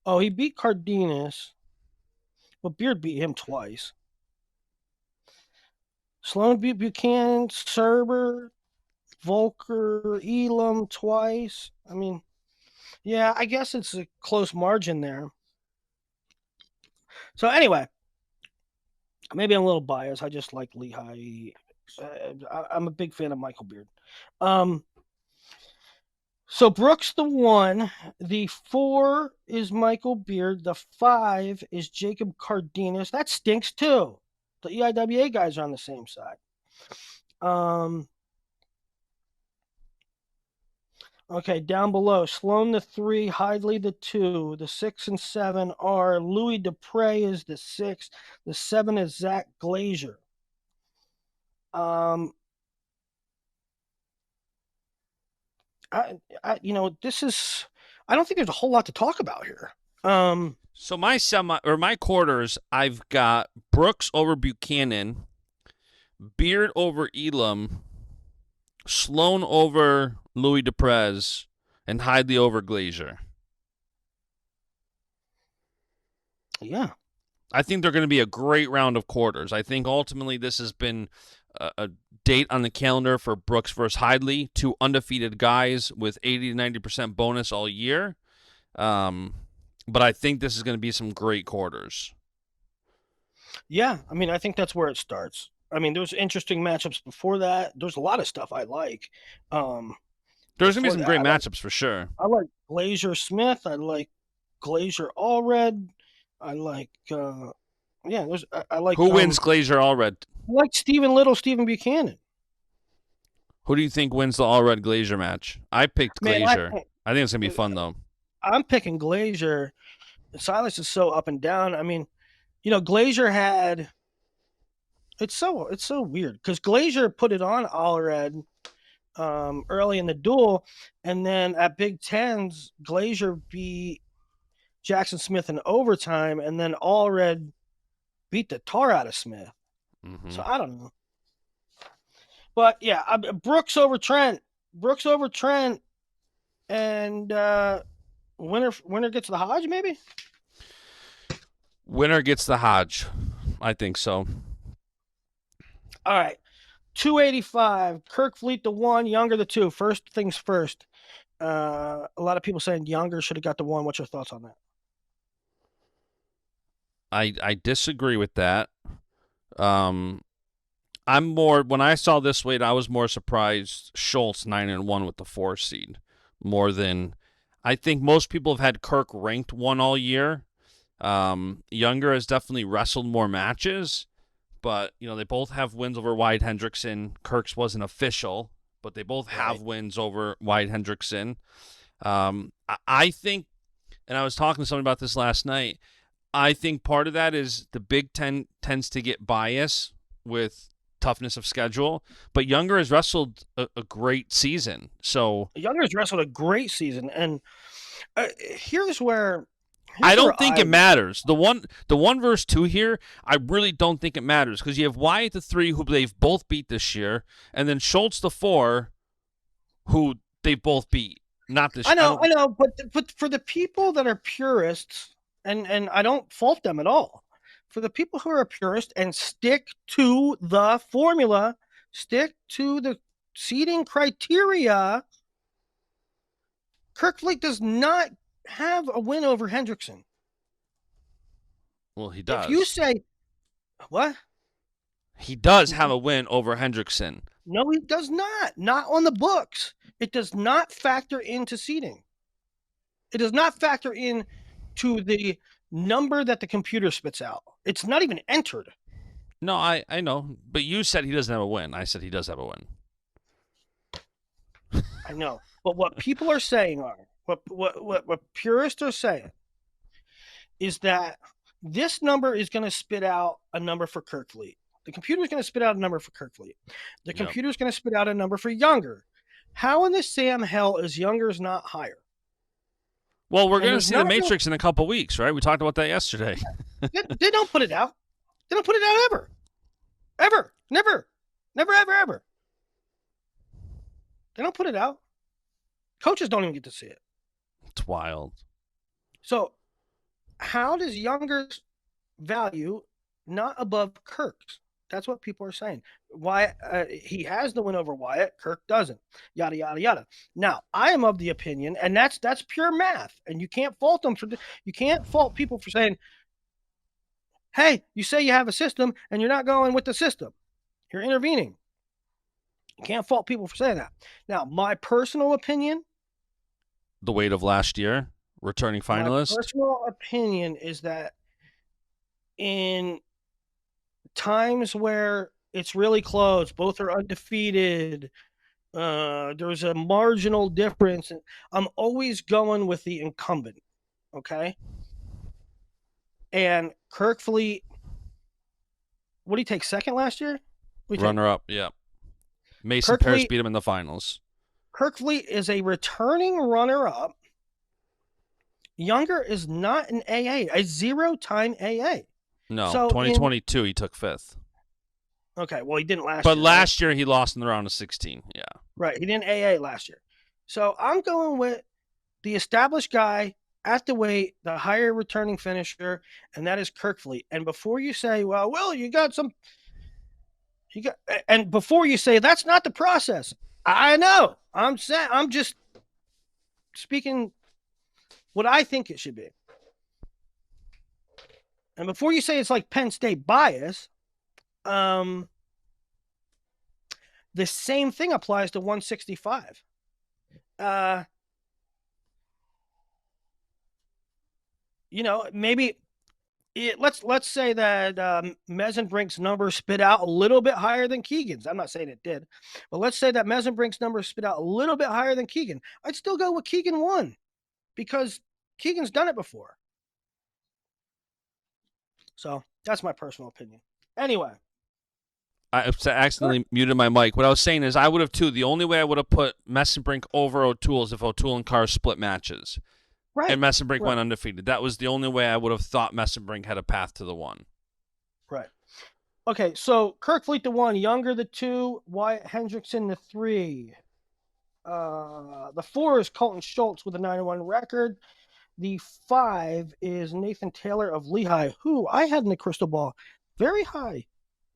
B: Oh, he beat Cardenas. Well, Beard beat him twice. Sloan Buchanan, Serber, Volker, Elam twice. I mean, yeah, I guess it's a close margin there. So anyway, maybe I'm a little biased. I just like Lehigh. I'm a big fan of Michael Beard. So Brooks the 1, the 4 is Michael Beard, the 5 is Jacob Cardenas. That stinks too. The EIWA guys are on the same side. Okay, down below, Sloan the 3, Hidley the 2, the 6 and 7 are Louis Dupre is the 6, the 7 is Zach Glazier. This is, I don't think there's a whole lot to talk about here.
A: So my quarters, I've got Brooks over Buchanan, Beard over Elam, Sloan over Louis Deprez, and Hidley over Glazier.
B: Yeah.
A: I think they're going to be a great round of quarters. I think ultimately this has been a date on the calendar for Brooks versus Hidley, 2 undefeated guys with 80 to 90% bonus all year. But I think this is going to be some great quarters.
B: Yeah, I mean, I think that's where it starts. I mean, there's interesting matchups before that. There's a lot of stuff I like.
A: There's going to be some great matchups for sure.
B: I like Glazier Smith. I like Glazier Allred. I like, I like.
A: Who wins Glazier Allred?
B: I like Stephen Little, Stephen Buchanan.
A: Who do you think wins the Allred Glazier match? I picked Glazier. I think it's going to be fun, though.
B: I'm picking Glazier. Silas is so up and down. I mean, Glazier had. It's so weird because Glazier put it on Allred early in the duel, and then at Big Tens, Glazier beat Jackson Smith in overtime, and then Allred beat the tar out of Smith. Mm-hmm. So I don't know. But yeah, Brooks over Trent. And winner gets the Hodge, maybe?
A: Winner gets the Hodge. I think so.
B: All right. 285. Kirk Fleet the 1, Younger the 2. First things first. A lot of people saying Younger should have got the 1. What's your thoughts on that?
A: I disagree with that. When I saw this weight, I was more surprised Schultz 9-1 with the 4 seed more than I think most people have had Kirk ranked 1 all year. Younger has definitely wrestled more matches, but they both have wins over Wyatt Hendrickson. Kirk's wasn't official, but they both have wins over Wyatt Hendrickson. I think, and I was talking to someone about this last night, I think part of that is the Big Ten tends to get bias with toughness of schedule, but Younger has wrestled a great season. So
B: Younger has wrestled a great season, and here's where
A: I don't think it matters. The 1 versus 2 here, I really don't think it matters because you have Wyatt the 3 who they've both beat this year, and then Schultz the 4 who they both beat. Not this.
B: I know, but for the people that are purists. And I don't fault them at all. For the people who are purists and stick to the formula, stick to the seeding criteria, Kirk Fleet does not have a win over Hendrickson.
A: Well, he does.
B: If you say, what?
A: He does have a win over Hendrickson.
B: No, he does not. Not on the books. It does not factor into seeding. It does not factor in to the number that the computer spits out. It's not even entered.
A: No, I know. But you said he doesn't have a win. I said he does have a win.
B: I know. But what people are saying what purists are saying is that this number is going to spit out a number for Kirk Fleet. The computer is going to spit out a number for Kirk Fleet. The computer is going to spit out a number for Younger. How in the Sam hell is Younger's not higher?
A: Well, we're going to see the Matrix in a couple weeks, right? We talked about that yesterday.
B: They don't put it out. They don't put it out ever. Ever. Never. Never, ever, ever. They don't put it out. Coaches don't even get to see it.
A: It's wild.
B: So, how does Younger's value not above Kirk's? That's what people are saying. Wyatt, he has the win over Wyatt. Kirk doesn't. Yada yada yada. Now, I am of the opinion, and that's pure math, and you can't fault them for. You can't fault people for saying, "Hey, you say you have a system, and you're not going with the system. You're intervening." You can't fault people for saying that. Now, my personal opinion.
A: The weight of last year, returning finalist.
B: My personal opinion is that in times where it's really close, both are undefeated, there's a marginal difference, and I'm always going with the incumbent, okay? And Kirk Fleet, what did he take, second last year?
A: Runner-up, yeah. Mason Parrish beat him in the finals.
B: Kirk Fleet is a returning runner-up. Younger is not an AA, a zero-time AA.
A: No, so 2022 he took 5th.
B: Okay, well, he didn't last year.
A: But last year he lost in the round of 16, yeah.
B: Right, he didn't AA last year. So I'm going with the established guy at the weight, the higher returning finisher, and that is Kirk Fleet. And before you say, well, Will, and before you say that's not the process, I know. I'm just speaking what I think it should be. And before you say it's like Penn State bias, the same thing applies to 165. Maybe let's say that Mesenbrink's number spit out a little bit higher than Keegan's. I'm not saying it did, but let's say that Mesenbrink's number spit out a little bit higher than Keegan. I'd still go with Keegan 1 because Keegan's done it before. So that's my personal opinion. Anyway.
A: I accidentally muted my mic. What I was saying is I would have too. The only way I would have put Mesenbrink over O'Toole is if O'Toole and Carr split matches.
B: Right.
A: And Mesenbrink went undefeated. That was the only way I would have thought Mesenbrink had a path to the 1.
B: Right. Okay, so Kirk Fleet the 1, Younger the 2, Wyatt Hendrickson the 3. The 4 is Colton Schultz with a 9-1 record. The 5 is Nathan Taylor of Lehigh, who I had in the crystal ball very high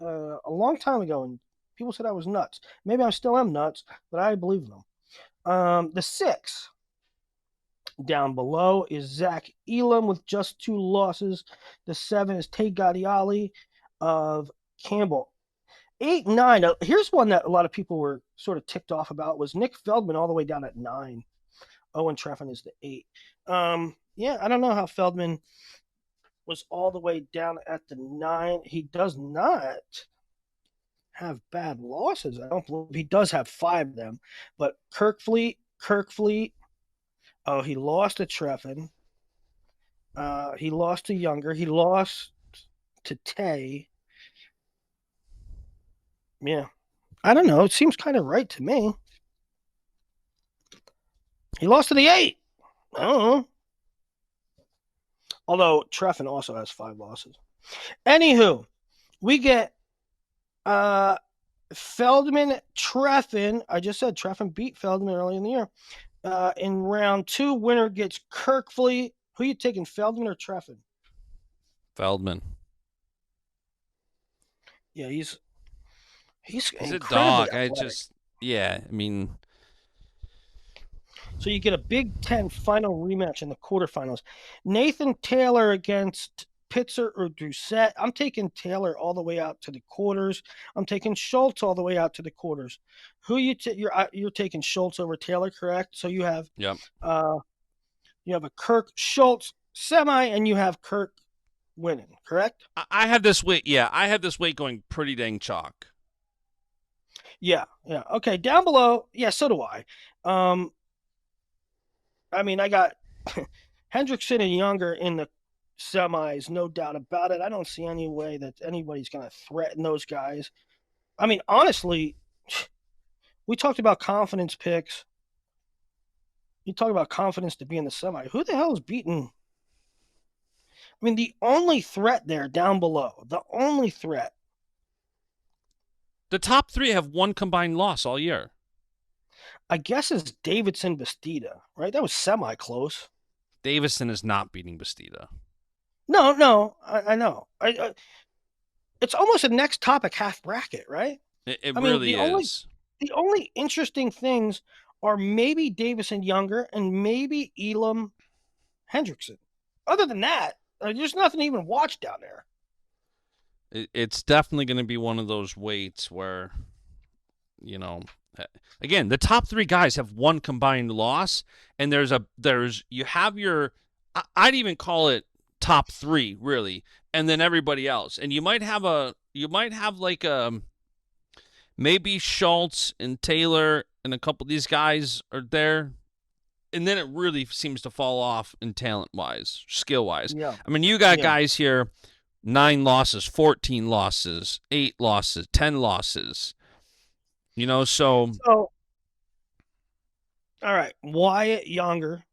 B: a long time ago, and people said I was nuts. Maybe I still am nuts, but I believe them. The 6 down below is Zach Elam with just 2 losses. The 7 is Tay Gadiali of Campbell. 8, 9. Here's one that a lot of people were sort of ticked off about was Nick Feldman all the way down at 9. Owen Treffin is the 8. Yeah, I don't know how Feldman was all the way down at the 9. He does not have bad losses. I don't believe he does have 5 of them. But Kirk Fleet. Oh, he lost to Treffin. He lost to Younger. He lost to Tay. Yeah. I don't know. It seems kind of right to me. He lost to the 8. I don't know. Although Treffin also has 5 losses. Anywho, we get Feldman, Treffin. I just said Treffin beat Feldman early in the year. In round 2, winner gets Kirk Fleet. Who are you taking, Feldman or Treffin?
A: Feldman.
B: Yeah, he's
A: a dog.
B: Athletic.
A: I mean.
B: So you get a Big Ten final rematch in the quarterfinals. Nathan Taylor against Pitzer or Doucette. I'm taking Taylor all the way out to the quarters. I'm taking Schultz all the way out to the quarters. Who you're taking Schultz over Taylor, correct? So you have you have a Kirk Schultz semi, and you have Kirk winning, correct?
A: I have this weight. Yeah, I have this weight going pretty dang chalk.
B: Yeah. Okay, down below. Yeah, so do I. I mean, I got Hendrickson and Younger in the semis, no doubt about it. I don't see any way that anybody's going to threaten those guys. I mean, honestly, we talked about confidence picks. You talk about confidence to be in the semi. Who the hell is beating? I mean, the only threat there down below, the only threat.
A: The top 3 have 1 combined loss all year.
B: I guess it's Davidson Bastida, right? That was semi-close. Davison
A: is not beating Bastida.
B: No, I know. it's almost a next topic half bracket, right?
A: It
B: I mean,
A: really is.
B: the only interesting things are maybe Davis and Younger and maybe Elam Hendrickson. Other than that, there's nothing to even watch down there.
A: It's definitely going to be one of those weights where, you know, again, the top three guys have one combined loss, and you have your, I'd even call it top three really, and then everybody else, and you might have like maybe Schultz and Taylor and a couple of these guys are there, and then it really seems to fall off in talent wise, skill wise.
B: Yeah.
A: I mean, you got
B: Yeah.
A: guys here, 9 losses, 14 losses, 8 losses, 10 losses. So
B: all right, Wyatt Younger.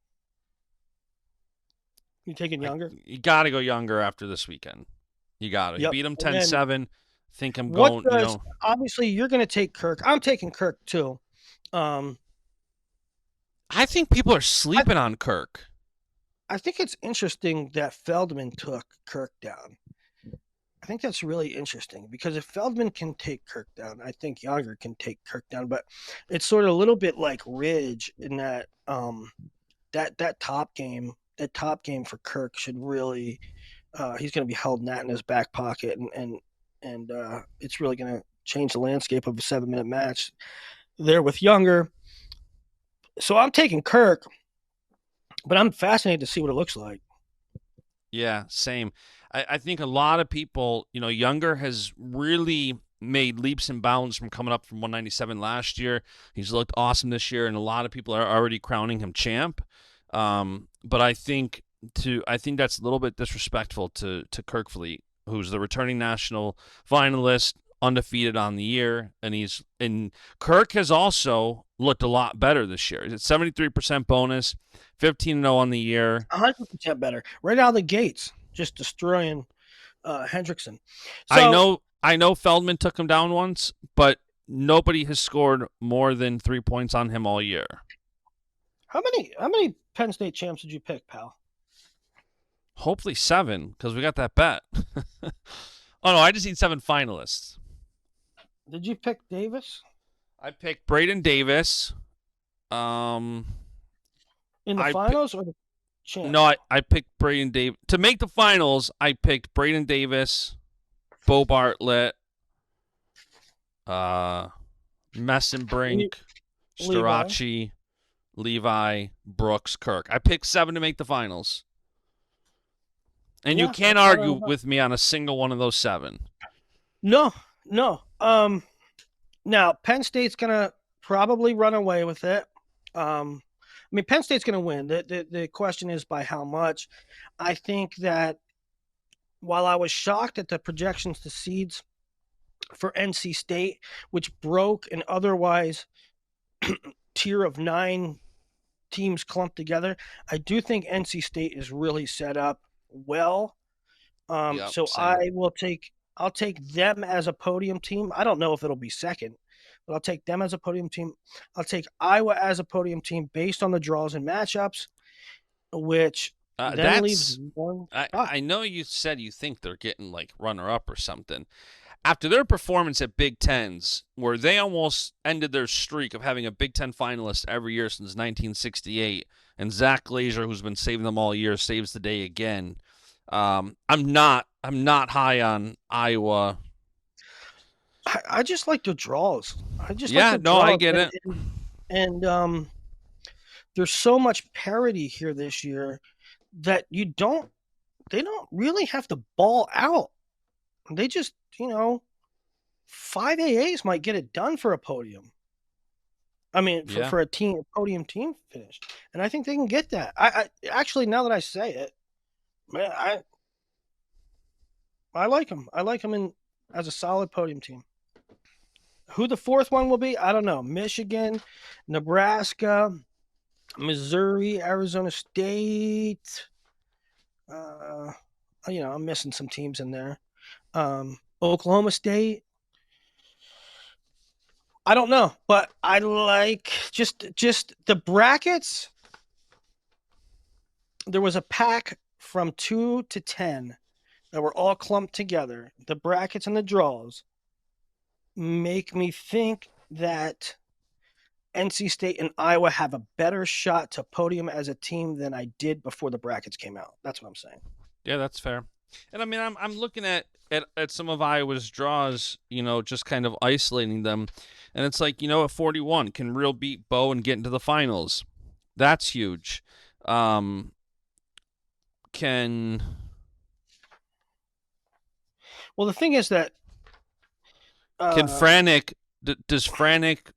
B: You taking Younger?
A: you got to go Younger after this weekend. You got to. You
B: Yep.
A: beat him
B: And then
A: 10-7. Think I'm
B: what
A: going,
B: does obviously you're going to take Kirk. I'm taking Kirk too.
A: I think people are sleeping on Kirk.
B: I think it's interesting that Feldman took Kirk down. I think that's really interesting because if Feldman can take Kirk down, I think Younger can take Kirk down. But it's sort of a little bit like Ridge in that that top game for Kirk should really he's going to be held that in his back pocket, and it's really going to change the landscape of a 7-minute match there with Younger. So I'm taking Kirk, but I'm fascinated to see what it looks like.
A: Yeah, same. I think a lot of people, Younger has really made leaps and bounds from coming up from 197 last year. He's looked awesome this year, and a lot of people are already crowning him champ. But I think that's a little bit disrespectful to Kirk Fleet, who's the returning national finalist, undefeated on the year, and Kirk has also looked a lot better this year. He's at 73% bonus, 15-0 on the year,
B: 100% better right out of the gates, just destroying Hendrickson. So,
A: I know Feldman took him down once, but nobody has scored more than 3 points on him all year.
B: How many Penn State champs did you pick, pal?
A: Hopefully 7, because we got that bet. Oh no, I just need 7 finalists.
B: Did you pick Davis?
A: I picked Braden Davis.
B: In the finals or the champ?
A: No, I picked Braden Davis. To make the finals, I picked Braden Davis, Bo Bartlett, Messenbrink, Starachi, Levi, Brooks, Kirk. I picked 7 to make the finals. And you can't argue with me on a single one of those 7.
B: No. Now, Penn State's going to probably run away with it. I mean, Penn State's going to win. The question is by how much. I think that while I was shocked at the projections to seeds for NC State, which broke an otherwise tier of 9 teams clumped together, I do think NC State is really set up well. So same. I'll take them as a podium team. I don't know if it'll be second, but I'll take them as a podium team. I'll take Iowa as a podium team based on the draws and matchups, which then leaves one.
A: I know you said you think they're getting like runner-up or something. After their performance at Big Tens, where they almost ended their streak of having a Big Ten finalist every year since 1968, and Zach Glazier, who's been saving them all year, saves the day again. I'm not high on Iowa.
B: I just like their draws.
A: I get it.
B: And there's so much parity here this year that they don't really have to ball out. They just, 5 AAs might get it done for a podium. I mean, for a podium team finish. And I think they can get that. I actually, now that I say it, man, I like them. I like them as a solid podium team. Who the fourth one will be, I don't know. Michigan, Nebraska, Missouri, Arizona State. I'm missing some teams in there. Oklahoma State. I don't know, but I like just the brackets. There was a pack from 2 to 10 that were all clumped together, the brackets and the draws, make me think that NC State and Iowa have a better shot to podium as a team than I did before the brackets came out. That's what I'm saying.
A: Yeah, that's fair. And I mean, I'm looking at some of Iowa's draws, just kind of isolating them, and it's like, at 41, can Real beat Bo and get into the finals? That's huge. Can
B: Well, the thing is that
A: Franek does Franek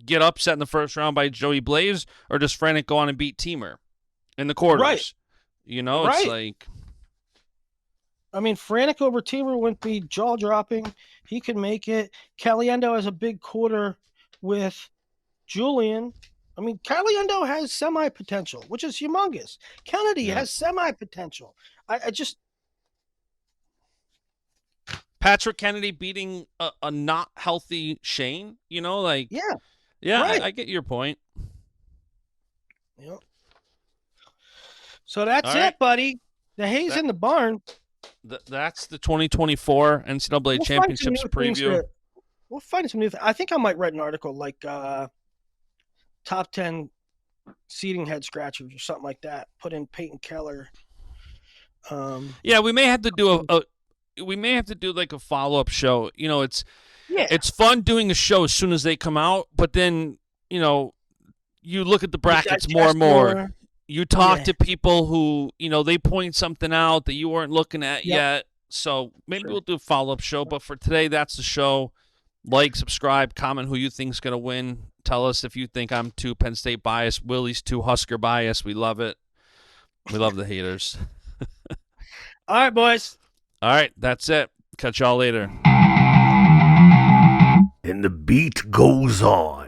A: get upset in the first round by Joey Blaze, or does Franek go on and beat Teamer in the quarters?
B: Right.
A: It's like,
B: I mean, Franek over Teamer wouldn't be jaw-dropping. He could make it. Caliendo has a big quarter with Julian. I mean, Caliendo has semi-potential, which is humongous. Kennedy has semi-potential. I just...
A: Patrick Kennedy beating a not healthy Shane, Yeah, right. I get your point.
B: Yep. So that's it, buddy. The hay's in the barn.
A: That's the 2024 NCAA Championships preview.
B: We'll find some new things. I think I might write an article like top 10 seeding head scratchers or something like that. Put in Peyton Keller.
A: Yeah, we may have to do like a follow-up show. It's fun doing a show as soon as they come out, but then, you look at the brackets more and more. You talk to people who, they point something out that you weren't looking at yet. So maybe we'll do a follow-up show. But for today, that's the show. Like, subscribe, comment who you think's going to win. Tell us if you think I'm too Penn State biased. Willie's too Husker biased. We love it. We love the haters.
B: All right, boys.
A: All right, that's it. Catch y'all later.
C: And the beat goes on.